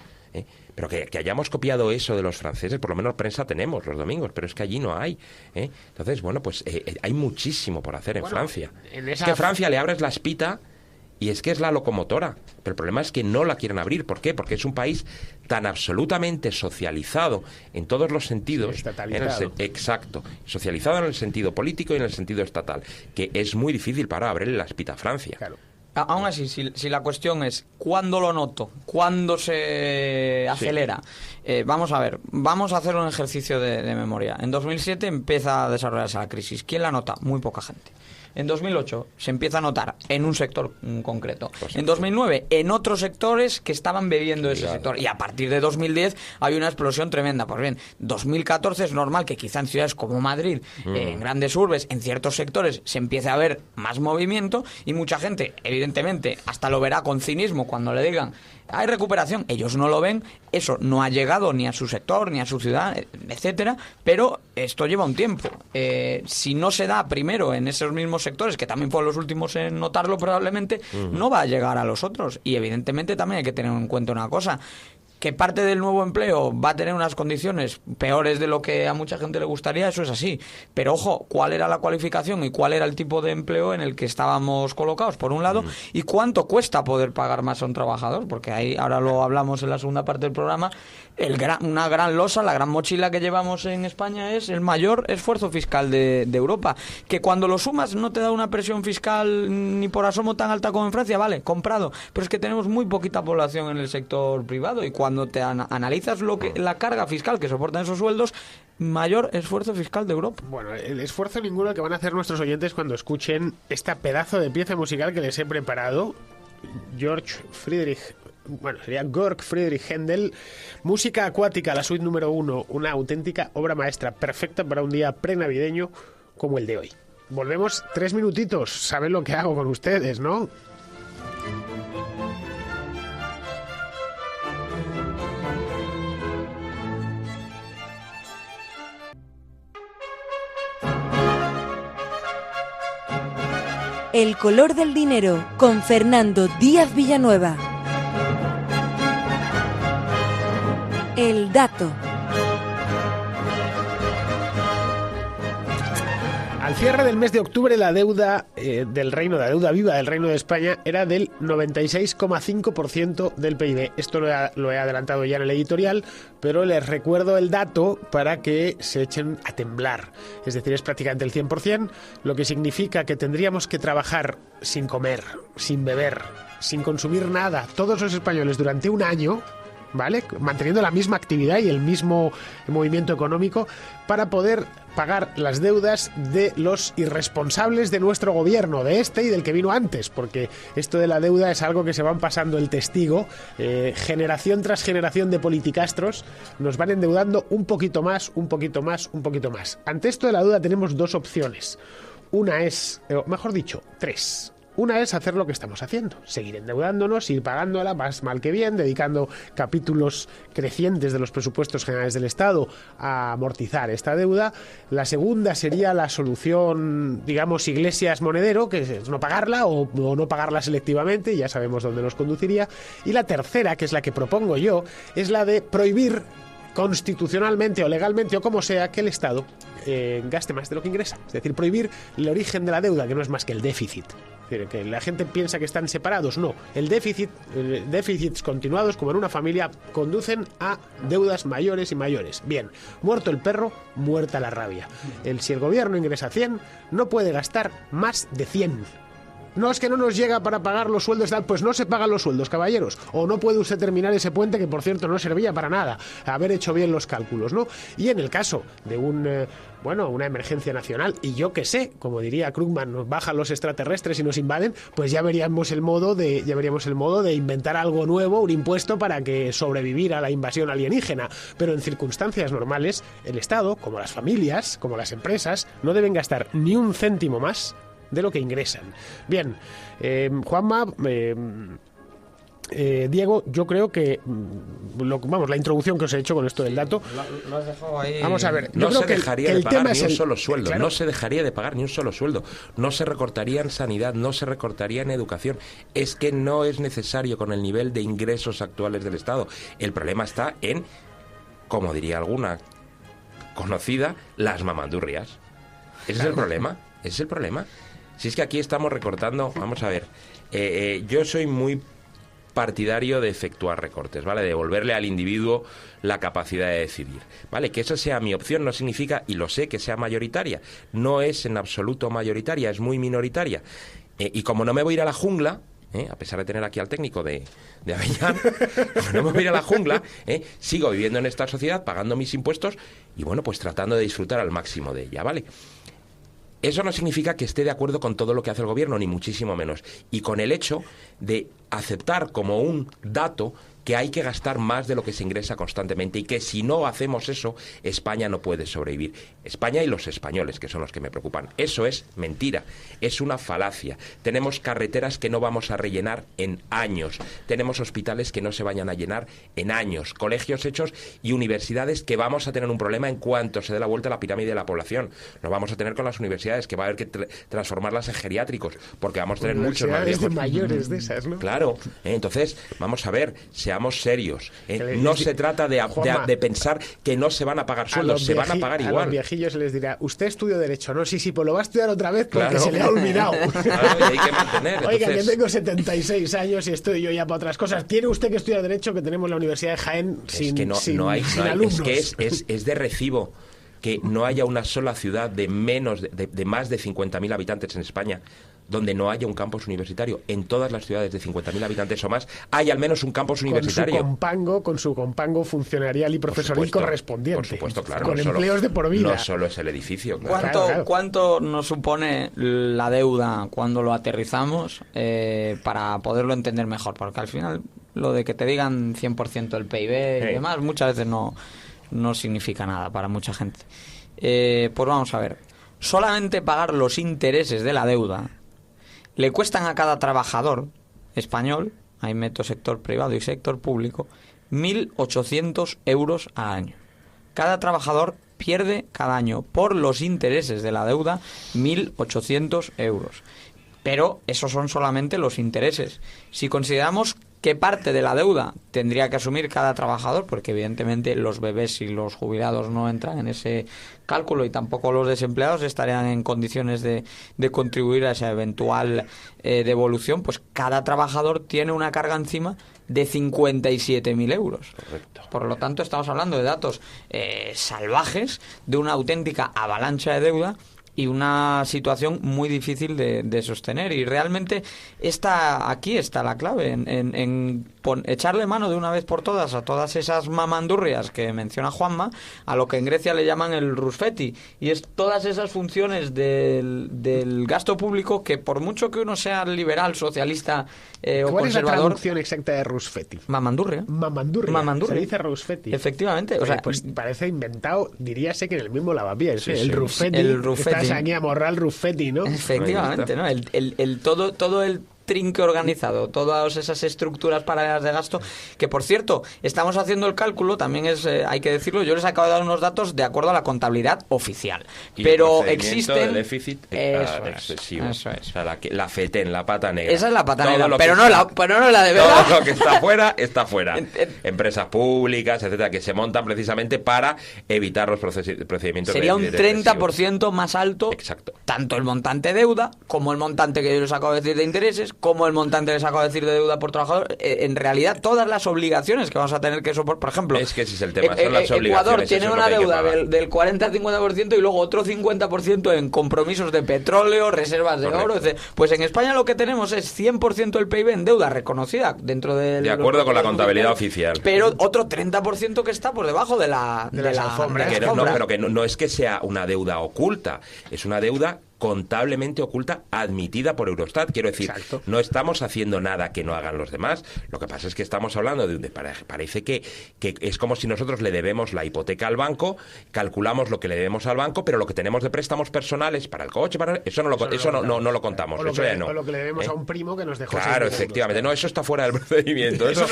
Pero que hayamos copiado eso de los franceses, por lo menos prensa tenemos los domingos, pero es que allí no hay. Entonces, bueno, pues hay muchísimo por hacer en Francia. Es que a Francia le abres la espita y es que es la locomotora, pero el problema es que no la quieren abrir. ¿Por qué? Porque es un país tan absolutamente socializado en todos los sentidos. Sí, exacto, socializado en el sentido político y en el sentido estatal, que es muy difícil para abrirle la espita a Francia. Claro. Aún así, si la cuestión es ¿cuándo lo noto? ¿Cuándo se acelera? Sí. Vamos a ver, vamos a hacer un ejercicio de memoria. En 2007 empieza a desarrollarse la crisis. ¿Quién la nota? Muy poca gente. En 2008 se empieza a notar en un sector concreto. En 2009 en otros sectores que estaban bebiendo ese sector. Y a partir de 2010 hay una explosión tremenda. Pues bien, 2014 es normal que quizá en ciudades como Madrid, en grandes urbes, en ciertos sectores se empiece a ver más movimiento y mucha gente, evidentemente, hasta lo verá con cinismo cuando le digan hay recuperación. Ellos no lo ven, eso no ha llegado ni a su sector, ni a su ciudad, etcétera, pero esto lleva un tiempo. Si no se da primero en esos mismos sectores, que también fueron los últimos en notarlo probablemente, no va a llegar a los otros. Y evidentemente también hay que tener en cuenta una cosa, que parte del nuevo empleo va a tener unas condiciones peores de lo que a mucha gente le gustaría, eso es así. Pero ojo, ¿cuál era la cualificación y cuál era el tipo de empleo en el que estábamos colocados, por un lado? ¿Y cuánto cuesta poder pagar más a un trabajador? Porque ahí, ahora lo hablamos en la segunda parte del programa, una gran losa, la gran mochila que llevamos en España es el mayor esfuerzo fiscal de Europa. Que cuando lo sumas no te da una presión fiscal ni por asomo tan alta como en Francia, vale, comprado. Pero es que tenemos muy poquita población en el sector privado y cuando te analizas la carga fiscal que soportan esos sueldos, mayor esfuerzo fiscal de Europa. Bueno, el esfuerzo ninguno que van a hacer nuestros oyentes cuando escuchen esta pedazo de pieza musical que les he preparado. Georg Friedrich Händel, música acuática, la suite número 1, una auténtica obra maestra, perfecta para un día prenavideño como el de hoy. Volvemos 3 minutitos, saben lo que hago con ustedes, ¿no? El color del dinero, con Fernando Díaz Villanueva. El dato. Al cierre del mes de octubre, la deuda la deuda viva del Reino de España era del 96,5% del PIB. Esto lo he adelantado ya en el editorial, pero les recuerdo el dato para que se echen a temblar. Es decir, es prácticamente el 100%, lo que significa que tendríamos que trabajar sin comer, sin beber, sin consumir nada, todos los españoles durante un año, ¿vale? Manteniendo la misma actividad y el mismo movimiento económico para poder pagar las deudas de los irresponsables de nuestro gobierno, de este y del que vino antes, porque esto de la deuda es algo que se van pasando el testigo, generación tras generación de politicastros nos van endeudando un poquito más, un poquito más, un poquito más. Ante esto de la deuda tenemos 2 opciones. Una es, mejor dicho, 3. Una es hacer lo que estamos haciendo, seguir endeudándonos, ir pagándola más mal que bien, dedicando capítulos crecientes de los presupuestos generales del Estado a amortizar esta deuda. La segunda sería la solución, digamos, Iglesias Monedero, que es no pagarla o no pagarla selectivamente, ya sabemos dónde nos conduciría. Y la tercera, que es la que propongo yo, es la de prohibir constitucionalmente o legalmente o como sea que el Estado gaste más de lo que ingresa. Es decir, prohibir el origen de la deuda, que no es más que el déficit. Es decir, que la gente piensa que están separados. No, déficits continuados, como en una familia, conducen a deudas mayores y mayores. Bien, muerto el perro, muerta la rabia. Si el gobierno ingresa 100, no puede gastar más de 100. No, es que no nos llega para pagar los sueldos, pues no se pagan los sueldos, caballeros. O no puede usted terminar ese puente, que por cierto no servía para nada, haber hecho bien los cálculos, ¿no? Y en el caso de una emergencia nacional, y yo que sé, como diría Krugman, nos bajan los extraterrestres y nos invaden, pues ya veríamos el modo de inventar algo nuevo, un impuesto para que sobrevivir a la invasión alienígena. Pero en circunstancias normales, el Estado, como las familias, como las empresas, no deben gastar ni un céntimo más de lo que ingresan. Bien, Juanma, Diego, yo creo que la introducción que os he hecho con esto del dato, lo has dejado ahí. Vamos a ver, no se dejaría de pagar ni un solo sueldo, claro. No se dejaría de pagar ni un solo sueldo, no se recortaría en sanidad, no se recortaría en educación. Es que no es necesario con el nivel de ingresos actuales del Estado. El problema está en, como diría alguna conocida, las mamandurrias. Ese es el problema, ese es el problema. Si es que aquí estamos recortando, vamos a ver, yo soy muy partidario de efectuar recortes, ¿vale? De devolverle al individuo la capacidad de decidir, ¿vale? Que esa sea mi opción no significa, y lo sé, que sea mayoritaria. No es en absoluto mayoritaria, es muy minoritaria. Y como no me voy a ir a la jungla, a pesar de tener aquí al técnico de Avellán, como no me voy a ir a la jungla, sigo viviendo en esta sociedad, pagando mis impuestos y, bueno, pues tratando de disfrutar al máximo de ella, ¿vale? Eso no significa que esté de acuerdo con todo lo que hace el gobierno, ni muchísimo menos. Y con el hecho de aceptar como un dato que hay que gastar más de lo que se ingresa constantemente y que si no hacemos eso, España no puede sobrevivir. España y los españoles, que son los que me preocupan. Eso es mentira, es una falacia. Tenemos carreteras que no vamos a rellenar en años, tenemos hospitales que no se vayan a llenar en años, colegios hechos y universidades que vamos a tener un problema en cuanto se dé la vuelta a la pirámide de la población. Lo vamos a tener con las universidades, que va a haber que transformarlas en geriátricos, porque vamos a tener muchos más viejos. De mayores de esas, ¿no? Claro, entonces, vamos a ver, seamos serios. No se trata de pensar que no se van a pagar sueldos, se van a pagar igual. A los viejillos se les dirá, usted estudió Derecho, ¿no? Sí, pues lo va a estudiar otra vez porque claro. se le ha olvidado. Claro, y hay que mantener. Oiga, que tengo 76 años y estoy yo ya para otras cosas. ¿Tiene usted que estudiar Derecho, que tenemos la Universidad de Jaén sin alumnos? Es que es de recibo que no haya una sola ciudad de más de 50.000 habitantes en España donde no haya un campus universitario. En todas las ciudades de 50.000 habitantes o más hay al menos un campus universitario. Con su compango funcionarial y profesoril correspondiente. Por supuesto, claro. Con empleos de por vida. No solo es el edificio. Claro. ¿Cuánto nos supone la deuda cuando lo aterrizamos para poderlo entender mejor? Porque al final lo de que te digan 100% el PIB y demás muchas veces no significa nada para mucha gente. Pues vamos a ver. Solamente pagar los intereses de la deuda le cuestan a cada trabajador español, ahí meto sector privado y sector público, 1.800 euros al año. Cada trabajador pierde cada año por los intereses de la deuda 1.800 euros. Pero esos son solamente los intereses. Si consideramos qué parte de la deuda tendría que asumir cada trabajador, porque evidentemente los bebés y los jubilados no entran en ese cálculo y tampoco los desempleados estarían en condiciones de contribuir a esa eventual devolución, pues cada trabajador tiene una carga encima de 57.000 euros. Correcto. Por lo tanto, estamos hablando de datos salvajes, de una auténtica avalancha de deuda y una situación muy difícil de sostener. Y realmente aquí está la clave, en echarle mano de una vez por todas a todas esas mamandurrias que menciona Juanma, a lo que en Grecia le llaman el Rusfeti, y es todas esas funciones del gasto público que, por mucho que uno sea liberal, socialista o conservador... ¿Cuál es la traducción exacta de Rusfeti? Mamandurria. Se dice Rusfeti. Efectivamente. O sea, pues parece inventado, diríase que en el mismo lavapiés. Sí, el Rusfeti. El Rusfeti. Aquí a morral Rusfeti, ¿no? Efectivamente, ¿no? Todo el trinque organizado, todas esas estructuras paralelas de gasto, que por cierto, estamos haciendo el cálculo, también hay que decirlo, yo les acabo de dar unos datos de acuerdo a la contabilidad oficial, pero existen... El déficit excesivo. Eso es. O sea, la FETEN, la pata negra. Esa es la pata negra, pero no la de verdad. Todo lo que está fuera, está fuera. Empresas públicas, etcétera, que se montan precisamente para evitar los procedimientos. Sería un 30% más alto. Exacto. Tanto el montante de deuda, como el montante que yo les acabo de decir de intereses, como el montante que les acabo de decir de deuda por trabajador. En realidad, todas las obligaciones que vamos a tener que soportar, por ejemplo... Es que ese es el tema, son las obligaciones. Ecuador tiene una deuda del 40 al 50% y luego otro 50% en compromisos de petróleo, reservas de oro, etc. Pues en España lo que tenemos es 100% del PIB en deuda reconocida dentro del... De acuerdo con la contabilidad oficial. Pero otro 30% que está por debajo de la alfombra. Pero que no es que sea una deuda oculta, es una deuda contablemente oculta admitida por Eurostat. Quiero decir, exacto, no estamos haciendo nada que no hagan los demás. Lo que pasa es que estamos hablando de parece que es como si nosotros le debemos la hipoteca al banco, calculamos lo que le debemos al banco, pero lo que tenemos de préstamos personales para el coche, eso no lo contamos. O lo que le debemos a un primo que nos dejó. Claro, efectivamente. No, eso está fuera del procedimiento. Eso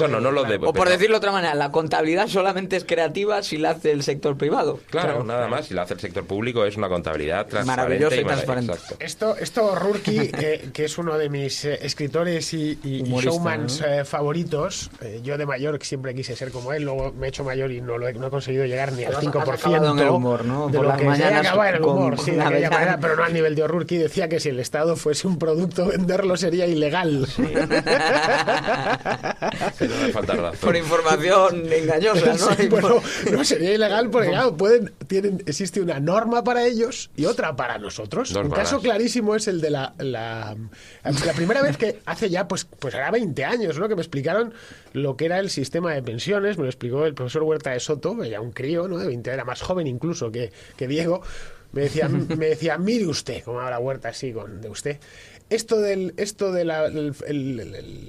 no lo debo. O por decirlo de otra manera, la contabilidad solamente es creativa si la hace el sector privado. Claro, nada más. Si la hace el sector público es una contabilidad maravilloso y transparente. Esto Rurki, que es uno de mis escritores y showmans favoritos, yo de mayor siempre quise ser como él, luego me he hecho mayor y no he conseguido llegar ni al 5% en el humor, ¿no? de por lo las que mañanas acaba en el humor, con sí, de aquella manera, pero no al nivel de Rurki. Decía que si el Estado fuese un producto, venderlo sería ilegal. Sí. No me falta razón. Por información engañosa, ¿no? Sí, bueno, no sería ilegal porque claro, existe una norma para ellos y otra para nosotros. Un caso clarísimo es el de la primera vez que hace ya, pues hará 20 años, ¿no? Que me explicaron lo que era el sistema de pensiones. Me lo explicó el profesor Huerta de Soto, ya un crío, ¿no? De 20, era más joven incluso que Diego. Me decía, mire usted, como habla Huerta así de usted.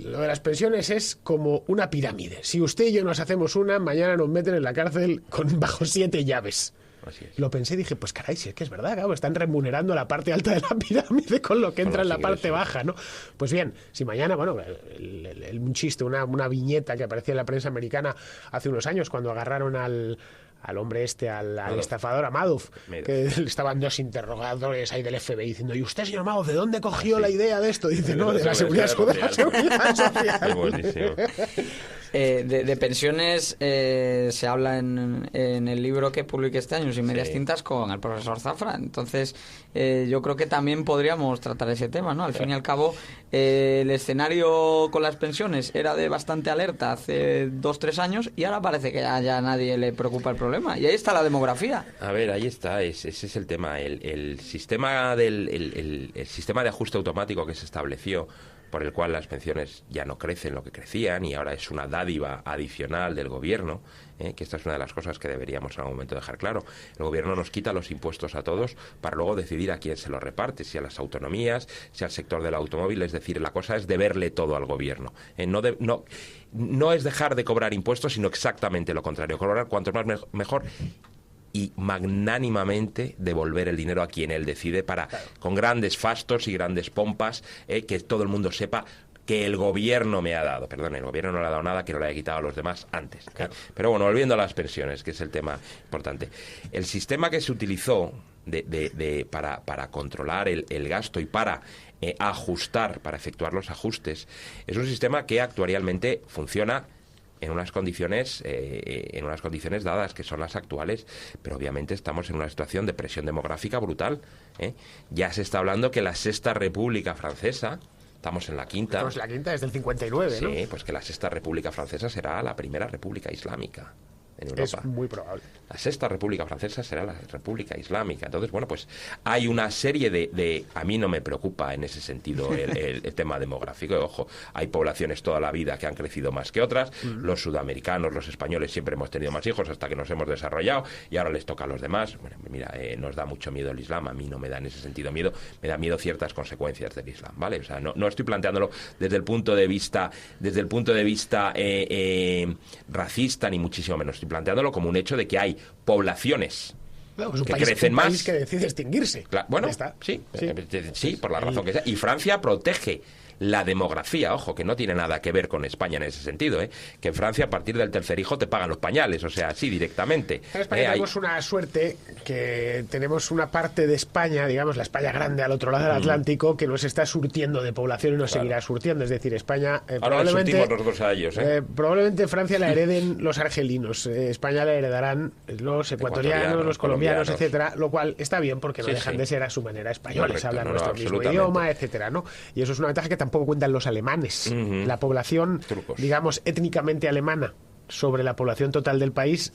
Lo de las pensiones es como una pirámide. Si usted y yo nos hacemos una, mañana nos meten en la cárcel bajo 7 llaves. Así es. Lo pensé y dije, pues caray, si es que es verdad, claro, están remunerando la parte alta de la pirámide con lo que entra en la parte baja, ¿no? Pues bien, si mañana, bueno, un chiste, una viñeta que aparecía en la prensa americana hace unos años cuando agarraron al hombre al estafador, a Madoff, que estaban 2 interrogadores ahí del FBI diciendo, ¿y usted, señor Madoff, de dónde cogió la idea de esto? Dice, no, de la seguridad social. Buenísimo. De pensiones se habla en el libro que publiqué este año, Sin medias tintas, con el profesor Zafra. Entonces, yo creo que también podríamos tratar ese tema, ¿no? Al fin y al cabo, el escenario con las pensiones era de bastante alerta hace 2-3 años y ahora parece que ya a nadie le preocupa el problema. Y ahí está la demografía. A ver, ahí está, ese es el tema. El sistema el sistema de ajuste automático que se estableció, por el cual las pensiones ya no crecen lo que crecían y ahora es una dádiva adicional del gobierno, que esta es una de las cosas que deberíamos en algún momento dejar claro. El gobierno nos quita los impuestos a todos para luego decidir a quién se los reparte, si a las autonomías, si al sector del automóvil. Es decir, la cosa es deberle todo al gobierno. No es dejar de cobrar impuestos, sino exactamente lo contrario, cobrar cuanto más mejor, y magnánimamente devolver el dinero a quien él decide, con grandes fastos y grandes pompas, que todo el mundo sepa que el gobierno me ha dado. Perdón, el gobierno no le ha dado nada que no le haya quitado a los demás antes. Claro. Pero bueno, volviendo a las pensiones, que es el tema importante. El sistema que se utilizó para controlar el gasto y para ajustar, para efectuar los ajustes, es un sistema que actuarialmente funciona en unas condiciones dadas, que son las actuales, pero obviamente estamos en una situación de presión demográfica brutal. Ya se está hablando que la Sexta República Francesa, estamos en la quinta. Estamos en la quinta desde el 59, ¿no? Sí, pues que la Sexta República Francesa será la primera república islámica en Europa. Es muy probable. La Sexta República Francesa será la República Islámica. Entonces, bueno, pues hay una serie de a mí no me preocupa en ese sentido el tema demográfico. Ojo, hay poblaciones toda la vida que han crecido más que otras. Los sudamericanos, los españoles siempre hemos tenido más hijos hasta que nos hemos desarrollado y ahora les toca a los demás. Bueno, mira, nos da mucho miedo el Islam. A mí no me da en ese sentido miedo. Me da miedo ciertas consecuencias del Islam, ¿vale? O sea, no estoy planteándolo desde el punto de vista racista, ni muchísimo menos. Estoy planteándolo como un hecho de que hay poblaciones que crecen más. Un país que decide extinguirse. Bueno, sí, por la razón que sea. Y Francia protege la demografía, ojo, que no tiene nada que ver con España en ese sentido, que en Francia a partir del tercer hijo te pagan los pañales, o sea, así directamente. En España tenemos una suerte que tenemos una parte de España, digamos, la España grande al otro lado del Atlántico, que nos está surtiendo de población y nos seguirá surtiendo. Es decir, España ahora surtimos nosotros a ellos. Probablemente Francia la hereden los argelinos, España la heredarán los ecuatorianos, los colombianos, etcétera, lo cual está bien porque no dejan de ser a su manera españoles, hablan nuestro mismo idioma, etcétera, ¿no? Y eso es una ventaja que tampoco cuentan los alemanes. La población, digamos, étnicamente alemana sobre la población total del país,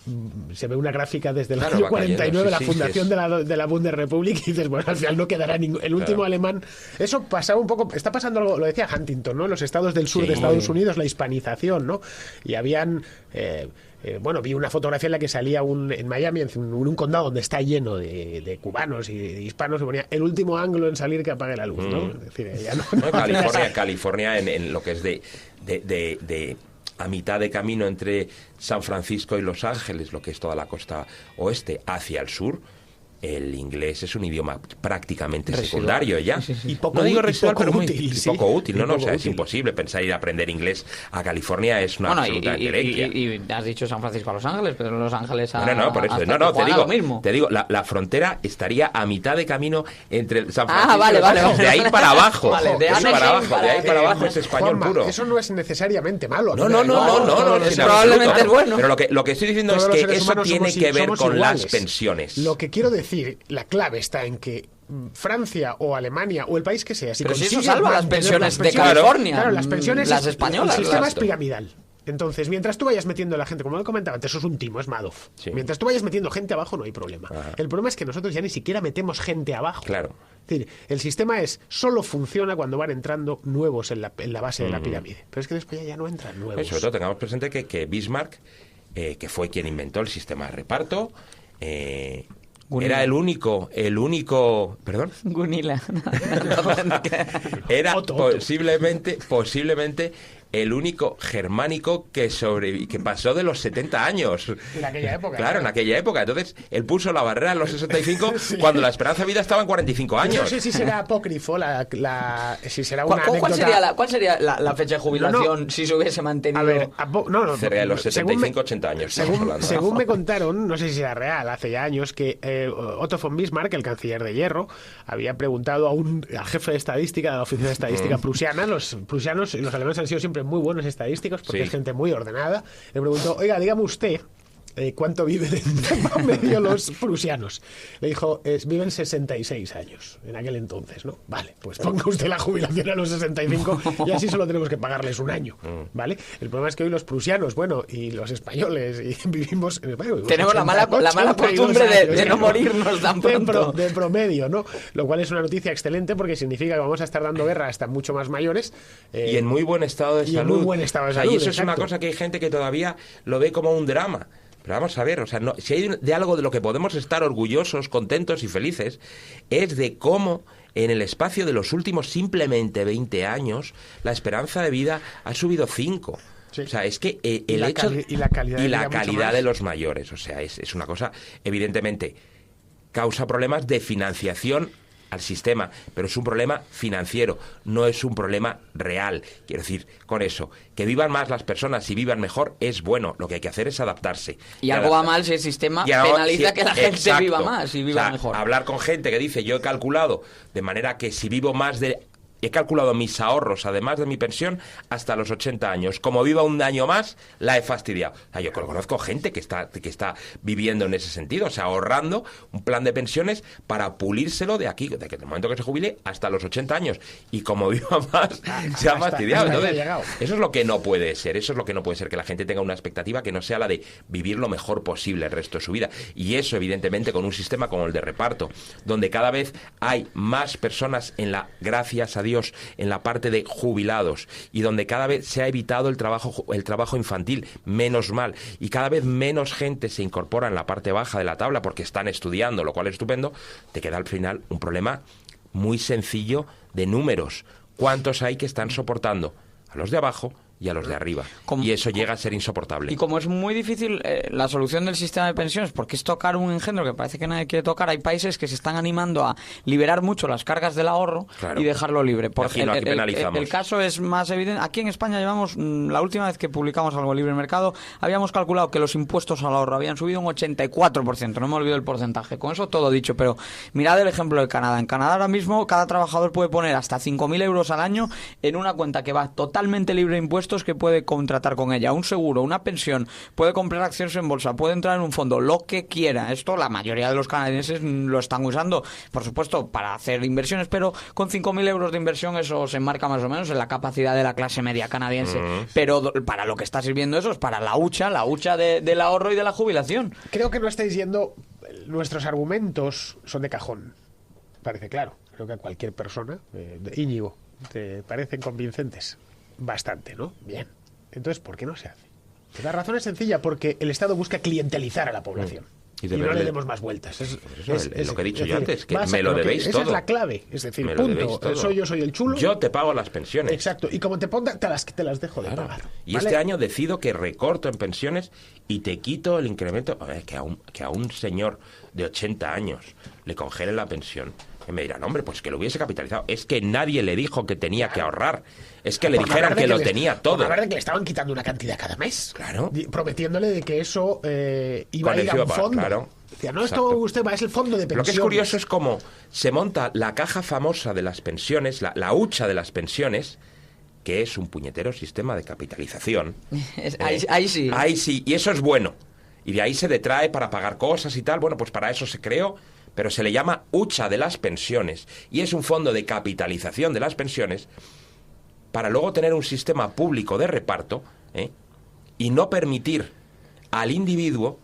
se ve una gráfica desde el año 49, la fundación de la Bundesrepublik, y dices, bueno, al final no quedará el último alemán. Eso pasaba un poco, está pasando algo, lo decía Huntington, ¿no? Los estados del sur de Estados Unidos, la hispanización, ¿no? Y habían... vi una fotografía en la que salía en Miami, en un condado donde está lleno de cubanos y de hispanos, se ponía el último anglo en salir que apague la luz, ¿no? Es decir, ya California en lo que es de a mitad de camino entre San Francisco y Los Ángeles, lo que es toda la costa oeste, hacia el sur, el inglés es un idioma prácticamente secundario ya. Y poco, no digo residual, pero muy útil, poco útil. O sea, es imposible pensar ir a aprender inglés a California, es una absoluta herencia. Y has dicho San Francisco a Los Ángeles, pero en Los Ángeles por eso. Te digo, la frontera estaría a mitad de camino entre San Francisco y Los Ángeles. De ahí para abajo. De ahí para abajo es español Juanma, puro. Eso no es necesariamente malo. No, probablemente es bueno. Pero lo que estoy diciendo es que eso tiene que ver con las pensiones. Lo que quiero decir, la clave está en que Francia o Alemania o el país que sea, pero si eso salva las pensiones de California, claro, las pensiones, las españolas, el sistema es piramidal. Entonces, mientras tú vayas metiendo a la gente, como lo comentaba antes, eso es un timo, es Madoff. Sí. Mientras tú vayas metiendo gente abajo, no hay problema. Ajá. El problema es que nosotros ya ni siquiera metemos gente abajo. Claro. Es decir, el sistema solo funciona cuando van entrando nuevos en la base de la pirámide. Pero es que después ya no entran nuevos. Sobre todo tengamos presente que Bismarck, que fue quien inventó el sistema de reparto, Gunila. Era el único, perdón, Gunila. era Otto. posiblemente el único germánico que pasó de los 70 años. En aquella época. Claro, en aquella época. Entonces, él puso la barrera en los 65 cuando la esperanza de vida estaba en 45 Yo años. no sé si será apócrifo, si será una ¿Cuál sería la fecha de jubilación si se hubiese mantenido? A ver, Cerca de los 75-80 años. estamos hablando. Según me contaron, no sé si será real, hace ya años, que Otto von Bismarck, el canciller de hierro, había preguntado al jefe de estadística de la Oficina de Estadística prusiana. Los prusianos y los alemanes han sido siempre muy buenos estadísticos porque Sí. es gente muy ordenada. Le preguntó, oiga, dígame usted, ¿cuánto viven en medio los prusianos? Le dijo, viven 66 años en aquel entonces, ¿no? Vale, pues ponga usted la jubilación a los 65 y así solo tenemos que pagarles un año, ¿vale? El problema es que hoy los prusianos, bueno, y los españoles, y vivimos en España, Tenemos la mala 82 costumbre de años, no morirnos tan pronto. de promedio, ¿no? Lo cual es una noticia excelente porque significa que vamos a estar dando guerra hasta mucho más mayores. Y en muy buen estado de y en salud. muy buen estado de O sea, salud, y eso es una exacto. cosa que hay gente que todavía lo ve como un drama. Pero vamos a ver, o sea, si hay de algo de lo que podemos estar orgullosos, contentos y felices, es de cómo en el espacio de los últimos simplemente 20 años la esperanza de vida ha subido 5. Sí. O sea, es que Y la calidad de los mayores, o sea, es una cosa, evidentemente, causa problemas de financiación al sistema, pero es un problema financiero, no es un problema real. Quiero decir, con eso, que vivan más las personas y vivan mejor es bueno, lo que hay que hacer es adaptarse. Y algo va mal si el sistema penaliza que la gente viva más y viva mejor. Hablar con gente que dice, yo he calculado de manera que si vivo más de... He calculado mis ahorros, además de mi pensión, hasta los 80 años. Como viva un año más, la he fastidiado. O sea, yo conozco gente que está viviendo en ese sentido, o sea, ahorrando un plan de pensiones para pulírselo de aquí, de que el momento que se jubile, hasta los 80 años. Y como viva más, se ha fastidiado. Entonces, eso es lo que no puede ser. Eso es lo que no puede ser, que la gente tenga una expectativa que no sea la de vivir lo mejor posible el resto de su vida. Y eso, evidentemente, con un sistema como el de reparto, donde cada vez hay más personas gracias a Dios, en la parte de jubilados, y donde cada vez se ha evitado el trabajo infantil, menos mal, y cada vez menos gente se incorpora en la parte baja de la tabla porque están estudiando, lo cual es estupendo, te queda al final un problema muy sencillo de números. ¿Cuántos hay que están soportando? A los de abajo y a los de arriba. Y eso llega a ser insoportable. Y como es muy difícil la solución del sistema de pensiones, porque es tocar un engendro que parece que nadie quiere tocar, hay países que se están animando a liberar mucho las cargas del ahorro, claro, y dejarlo libre. El caso es más evidente. Aquí en España llevamos, la última vez que publicamos algo en Libre Mercado, habíamos calculado que los impuestos al ahorro habían subido un 84%. No me olvido el porcentaje. Con eso todo dicho, pero mirad el ejemplo de Canadá. En Canadá ahora mismo cada trabajador puede poner hasta 5.000 euros al año en una cuenta que va totalmente libre de impuestos, que puede contratar con ella, un seguro, una pensión, puede comprar acciones en bolsa, puede entrar en un fondo, lo que quiera. Esto la mayoría de los canadienses lo están usando, por supuesto, para hacer inversiones, pero con 5.000 euros de inversión eso se enmarca más o menos en la capacidad de la clase media canadiense. Pero para lo que está sirviendo eso es para la hucha del ahorro y de la jubilación. Creo que no estáis yendo... Nuestros argumentos son de cajón, parece claro. Creo que a cualquier persona, Íñigo, te parecen convincentes. Bastante, ¿no? Bien. Entonces, ¿por qué no se hace? La razón es sencilla, porque el Estado busca clientelizar a la población. Y no le demos más vueltas. Es lo que he dicho yo antes, que me lo debéis todo. Esa es la clave. Es decir, punto. Yo soy el chulo. Yo te pago las pensiones. Exacto. Y como te ponga, te las dejo de pagar. Y ¿vale? Este año decido que recorto en pensiones y te quito el incremento. Que a un señor de 80 años le congele la pensión. Que me dirán, hombre, pues que lo hubiese capitalizado. Es que nadie le dijo que tenía que ahorrar. Es que le dijeran que lo tenía todo. La verdad es que le estaban quitando una cantidad cada mes. Claro. Prometiéndole de que eso iba a ir a un fondo. Claro. Decía, no, esto usted va, es el fondo de pensiones. Lo que es curioso es cómo se monta la caja famosa de las pensiones, la hucha de las pensiones, que es un puñetero sistema de capitalización. Ahí sí. Ahí sí, y eso es bueno. Y de ahí se detrae para pagar cosas y tal. Bueno, pues para eso se creó, pero se le llama hucha de las pensiones. Y es un fondo de capitalización de las pensiones para luego tener un sistema público de reparto, y no permitir al individuo,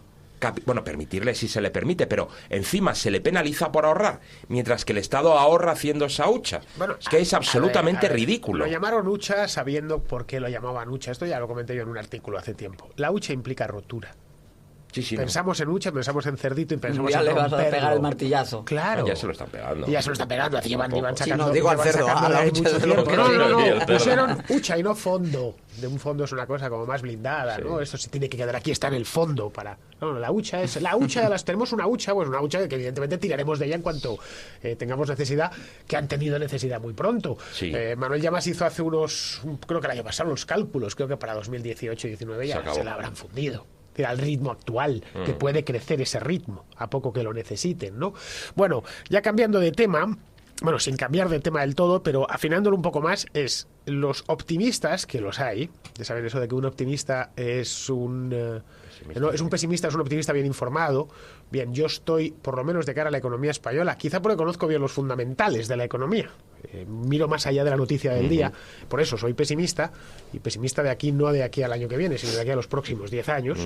permitirle si se le permite, pero encima se le penaliza por ahorrar, mientras que el Estado ahorra haciendo esa hucha. Bueno, es que es absolutamente ridículo. Lo llamaron hucha sabiendo por qué lo llamaban hucha. Esto ya lo comenté yo en un artículo hace tiempo. La hucha implica rotura. Muchísimo. Pensamos en Ucha, pensamos en Cerdito y pensamos Ya en le vas a romperlo. pegar el martillazo. Claro. Ya se lo están pegando. Y ya se lo están pegando, así llevan sacando. Sí, no, digo al llevan cerdo, sacando a la de Ucha mucho de lo tiempo. que No, digo, no, el no, cerdo. pusieron Ucha y no fondo. De un fondo es una cosa como más blindada, ¿no? Esto se tiene que quedar aquí, está en el fondo para... No, la Ucha es... La Ucha de las... Tenemos una Ucha, pues una Ucha que evidentemente tiraremos de ella en cuanto tengamos necesidad, que han tenido necesidad muy pronto. Sí. Manuel Llamas hizo hace creo que el año pasado, los cálculos, creo que para 2018-19 ya acabó. se la habrán fundido. Al ritmo actual, que puede crecer ese ritmo, a poco que lo necesiten, ¿no? Bueno, ya cambiando de tema, bueno, sin cambiar de tema del todo, pero afinándolo un poco más, es los optimistas, que los hay, ya saben eso de que un optimista es un pesimista, es un optimista bien informado. Bien, yo estoy, por lo menos de cara a la economía española, quizá porque conozco bien los fundamentales de la economía, miro más allá de la noticia del día, por eso soy pesimista, y pesimista de aquí, no de aquí al año que viene, sino de aquí a los próximos 10 años.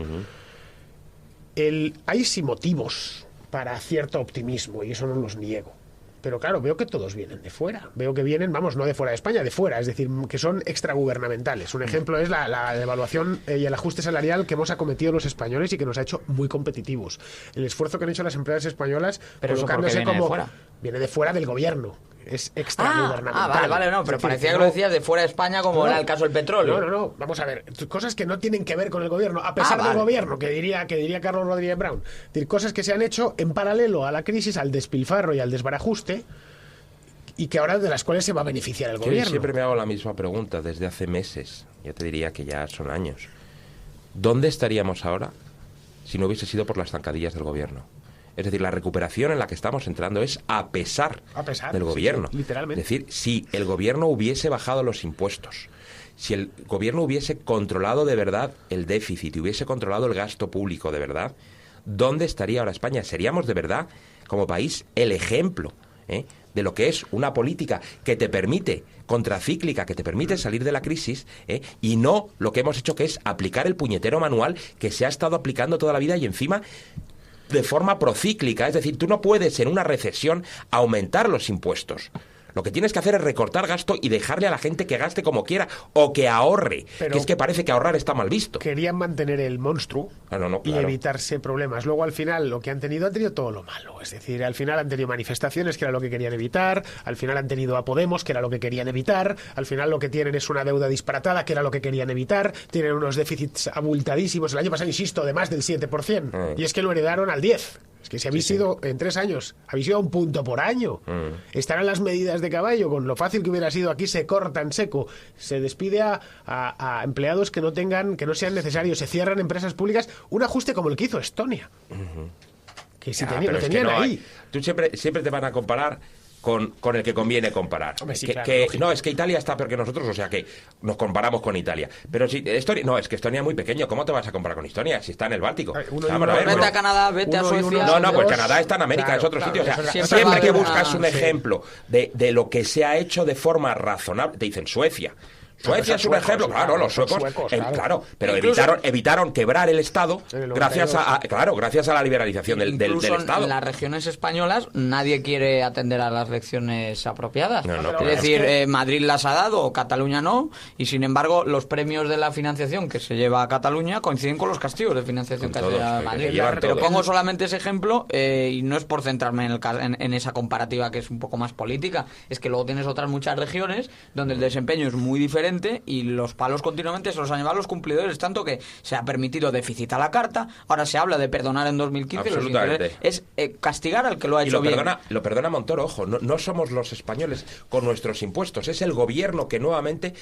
Hay sí motivos para cierto optimismo, y eso no los niego. Pero claro, veo que todos vienen de fuera. Veo que vienen, vamos, no de fuera de España, de fuera. Es decir, que son extragubernamentales. Un ejemplo es la devaluación y el ajuste salarial que hemos acometido los españoles y que nos ha hecho muy competitivos. El esfuerzo que han hecho las empresas españolas Pero eso colocándose ¿por qué viene como... de fuera? Viene de fuera del gobierno. Es extragubernamental. Vale, no, pero Es decir, parecía que lo decías de fuera de España como era el caso del petróleo. No, vamos a ver, cosas que no tienen que ver con el gobierno, a pesar del vale. gobierno, que diría Carlos Rodríguez Brown. Es decir, cosas que se han hecho en paralelo a la crisis, al despilfarro y al desbarajuste, y que ahora de las cuales se va a beneficiar el Yo gobierno. siempre me hago la misma pregunta desde hace meses. Yo te diría que ya son años. ¿Dónde estaríamos ahora si no hubiese sido por las zancadillas del gobierno? Es decir, la recuperación en la que estamos entrando es a pesar del gobierno. sí, literalmente. Es decir, si el gobierno hubiese bajado los impuestos, si el gobierno hubiese controlado de verdad el déficit y hubiese controlado el gasto público de verdad, ¿dónde estaría ahora España? Seríamos de verdad, como país, el ejemplo de lo que es una política que te permite, contracíclica, que te permite salir de la crisis, y no lo que hemos hecho, que es aplicar el puñetero manual que se ha estado aplicando toda la vida y encima de forma procíclica. Es decir, tú no puedes en una recesión aumentar los impuestos. Lo que tienes que hacer es recortar gasto y dejarle a la gente que gaste como quiera o que ahorre. Pero que es que parece que ahorrar está mal visto. Querían mantener el monstruo No, y claro. evitarse problemas. Luego, al final, lo que han tenido todo lo malo. Es decir, al final han tenido manifestaciones, que era lo que querían evitar. Al final han tenido a Podemos, que era lo que querían evitar. Al final lo que tienen es una deuda disparatada, que era lo que querían evitar. Tienen unos déficits abultadísimos. El año pasado, insisto, de más del 7%. Y es que lo heredaron al 10%. Es que si habéis sido, en 3 años, habéis ido a un punto por año. Estarán las medidas de caballo, con lo fácil que hubiera sido aquí, se corta en seco. Se despide a empleados que no sean necesarios, se cierran empresas públicas. Un ajuste como el que hizo Estonia. Que si Pero lo es que tenían no ahí. hay. Tú siempre te van a comparar con el que conviene comparar. Hombre, sí, Que- claro, que- lógico. no, es que Italia está peor que nosotros, o sea que nos comparamos con Italia. Pero si Estonia, no, es que Estonia es muy pequeño. ¿Cómo te vas a comparar con Estonia si está en el Báltico? Uno y Vamos uno. a ver, Vete bueno. a Canadá, vete a Uno y Suecia. uno. No, pues dos. Canadá está en América, Claro, es otro claro, sitio. O sea, eso es siempre va a siempre que haber buscas una- un ejemplo de lo que se ha hecho de forma razonable, te dicen Suecia. Suecia es un suecos, ejemplo, sí, claro, claro, los son suecos, suecos, claro, pero Incluso- evitaron quebrar el Estado En el gracias 92. gracias a la liberalización del Incluso Estado. en las regiones españolas nadie quiere atender a las lecciones apropiadas. No, claro. Es decir, Es que- Madrid las ha dado, Cataluña no, y sin embargo los premios de la financiación que se lleva a Cataluña coinciden con los castigos de financiación Con que se todos, lleva a que Madrid. llevan Pero todos. pongo solamente ese ejemplo, y no es por centrarme en esa comparativa que es un poco más política, es que luego tienes otras muchas regiones donde el desempeño es muy diferente y los palos continuamente se los han llevado los cumplidores, tanto que se ha permitido déficit a la carta, ahora se habla de perdonar en 2015 los Absolutamente. intereses. Es castigar al que lo ha Y hecho lo bien. perdona Montoro, ojo, no somos los españoles con nuestros impuestos, es el gobierno que nuevamente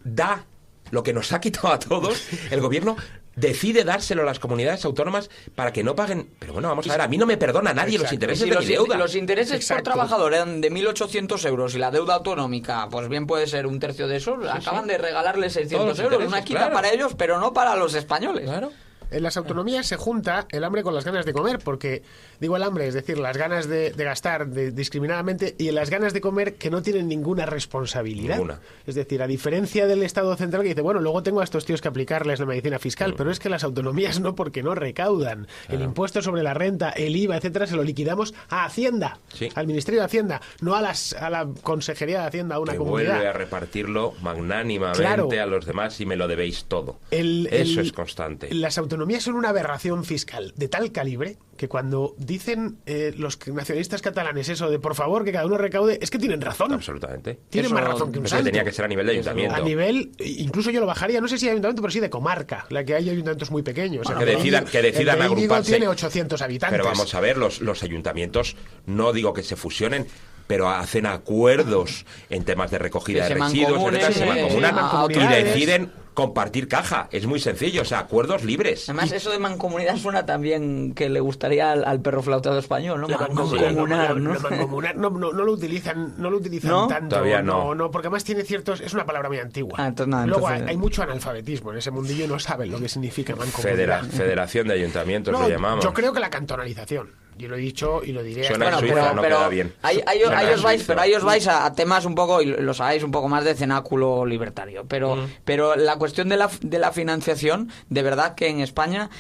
da lo que nos ha quitado a todos. El gobierno decide dárselo a las comunidades autónomas para que no paguen. Pero bueno, vamos a ver, a mí no me perdona nadie los Exacto. intereses Si de los, mi deuda. los intereses Exacto. por trabajador eran de 1.800 euros y la deuda autonómica, pues bien puede ser un tercio de eso, acaban de regalarle 600 Todos los euros, una intereses, quita claro. para ellos, pero no para los españoles. Claro. En las autonomías se junta el hambre con las ganas de comer, porque digo el hambre, es decir, las ganas de gastar discriminadamente y las ganas de comer que no tienen ninguna responsabilidad. Ninguna. Es decir, a diferencia del Estado central que dice, bueno, luego tengo a estos tíos que aplicarles la medicina fiscal, pero es que las autonomías no, porque no recaudan. El impuesto sobre la renta, el IVA, etcétera, se lo liquidamos a Hacienda, Sí. al Ministerio de Hacienda, no a la Consejería de Hacienda, a una Que comunidad. vuelve a repartirlo magnánimamente Claro. a los demás y me lo debéis todo. Eso Eso es constante. Las autonomías autonomías son una aberración fiscal de tal calibre que cuando dicen los nacionalistas catalanes eso de por favor que cada uno recaude, es que tienen razón. Absolutamente. Tienen más razón que un Eso santo. tenía que ser a nivel de ayuntamiento. A nivel, incluso yo lo bajaría, no sé si de ayuntamiento, pero sí de comarca, la que hay ayuntamientos muy pequeños. Bueno, que decidan el de Íñigo agruparse. tiene 800 habitantes. Pero vamos a ver, los ayuntamientos, no digo que se fusionen, pero hacen acuerdos en temas de recogida Que de se residuos, mancomunen, etcétera, se mancomunan y mancomunidades. deciden compartir caja. Es muy sencillo, o sea, acuerdos libres. Además, eso de mancomunidad suena también que le gustaría al perro flautado español, ¿no? La Mancomunar, ¿no? mancomunar, no lo utilizan, ¿No? tanto. Todavía no. Porque además tiene ciertos, es una palabra muy antigua. Entonces, nada, Luego entonces- hay mucho analfabetismo en ese mundillo y no saben lo que significa mancomunidad. Federación de Ayuntamientos No, lo llamamos. yo creo que la cantonalización. Yo lo he dicho y lo diré. Suena hasta- en Suiza, no queda bien. Ahí Suena os vais, suizo. pero ahí os vais a temas un poco, y lo sabéis, un poco más de cenáculo libertario. Pero la cuestión de la financiación, de verdad que en España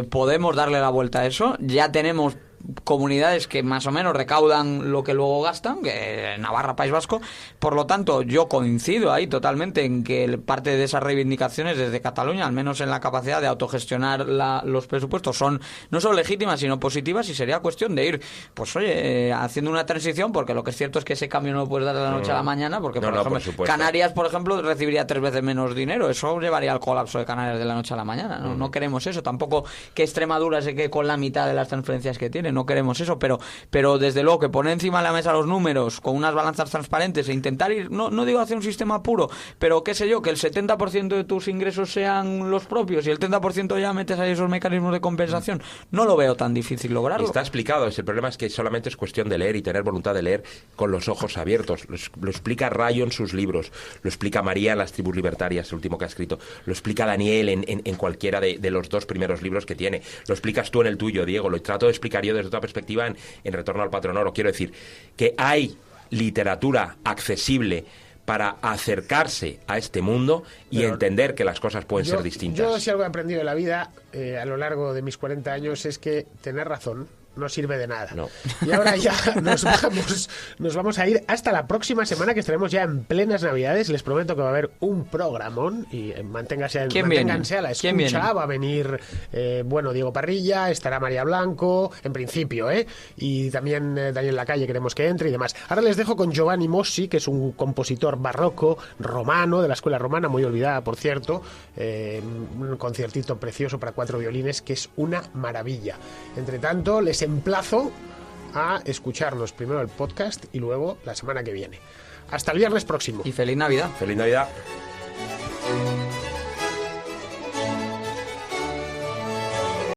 podemos darle la vuelta a eso. Ya tenemos comunidades que más o menos recaudan lo que luego gastan, que Navarra, País Vasco. Por lo tanto, yo coincido ahí totalmente en que parte de esas reivindicaciones desde Cataluña, al menos en la capacidad de autogestionar los presupuestos, son no solo legítimas, sino positivas, y sería cuestión de ir, pues oye, haciendo una transición, porque lo que es cierto es que ese cambio no lo puedes dar de la noche a la mañana, porque No, por no, ejemplo, por supuesto. Canarias, por ejemplo, recibiría 3 veces menos dinero. Eso llevaría al colapso de Canarias de la noche a la mañana. No queremos eso. Tampoco que Extremadura se quede con la mitad de las transferencias que tiene. No queremos eso, pero desde luego que poner encima de la mesa los números con unas balanzas transparentes e intentar ir, no digo hacia un sistema puro, pero qué sé yo, que el 70% de tus ingresos sean los propios y el 30% ya metes ahí esos mecanismos de compensación, no lo veo tan difícil lograrlo. Está explicado. El problema es que solamente es cuestión de leer y tener voluntad de leer con los ojos abiertos. Lo explica Rayo en sus libros, lo explica María en Las tribus libertarias, el último que ha escrito, lo explica Daniel en cualquiera de los 2 primeros libros que tiene, lo explicas tú en el tuyo, Diego, lo trato de explicar yo desde otra perspectiva en Retorno al Patrón Oro. Quiero decir que hay literatura accesible para acercarse a este mundo y entender que las cosas pueden ser distintas. Yo, si algo he aprendido de la vida a lo largo de mis 40 años, es que tener razón no sirve de nada. No. Y ahora ya nos vamos a ir hasta la próxima semana, que estaremos ya en plenas Navidades. Les prometo que va a haber un programón y manténganse a la ¿Quién viene? escucha. Va a venir, Diego Parrilla, estará María Blanco, en principio, y también Daniel Lacalle queremos que entre y demás. Ahora les dejo con Giovanni Mossi, que es un compositor barroco romano, de la escuela romana, muy olvidada, por cierto, un conciertito precioso para 4 violines, que es una maravilla. Entre tanto, les emplazo a escucharnos primero el podcast y luego la semana que viene. Hasta el viernes próximo. Y feliz Navidad. ¡Feliz Navidad!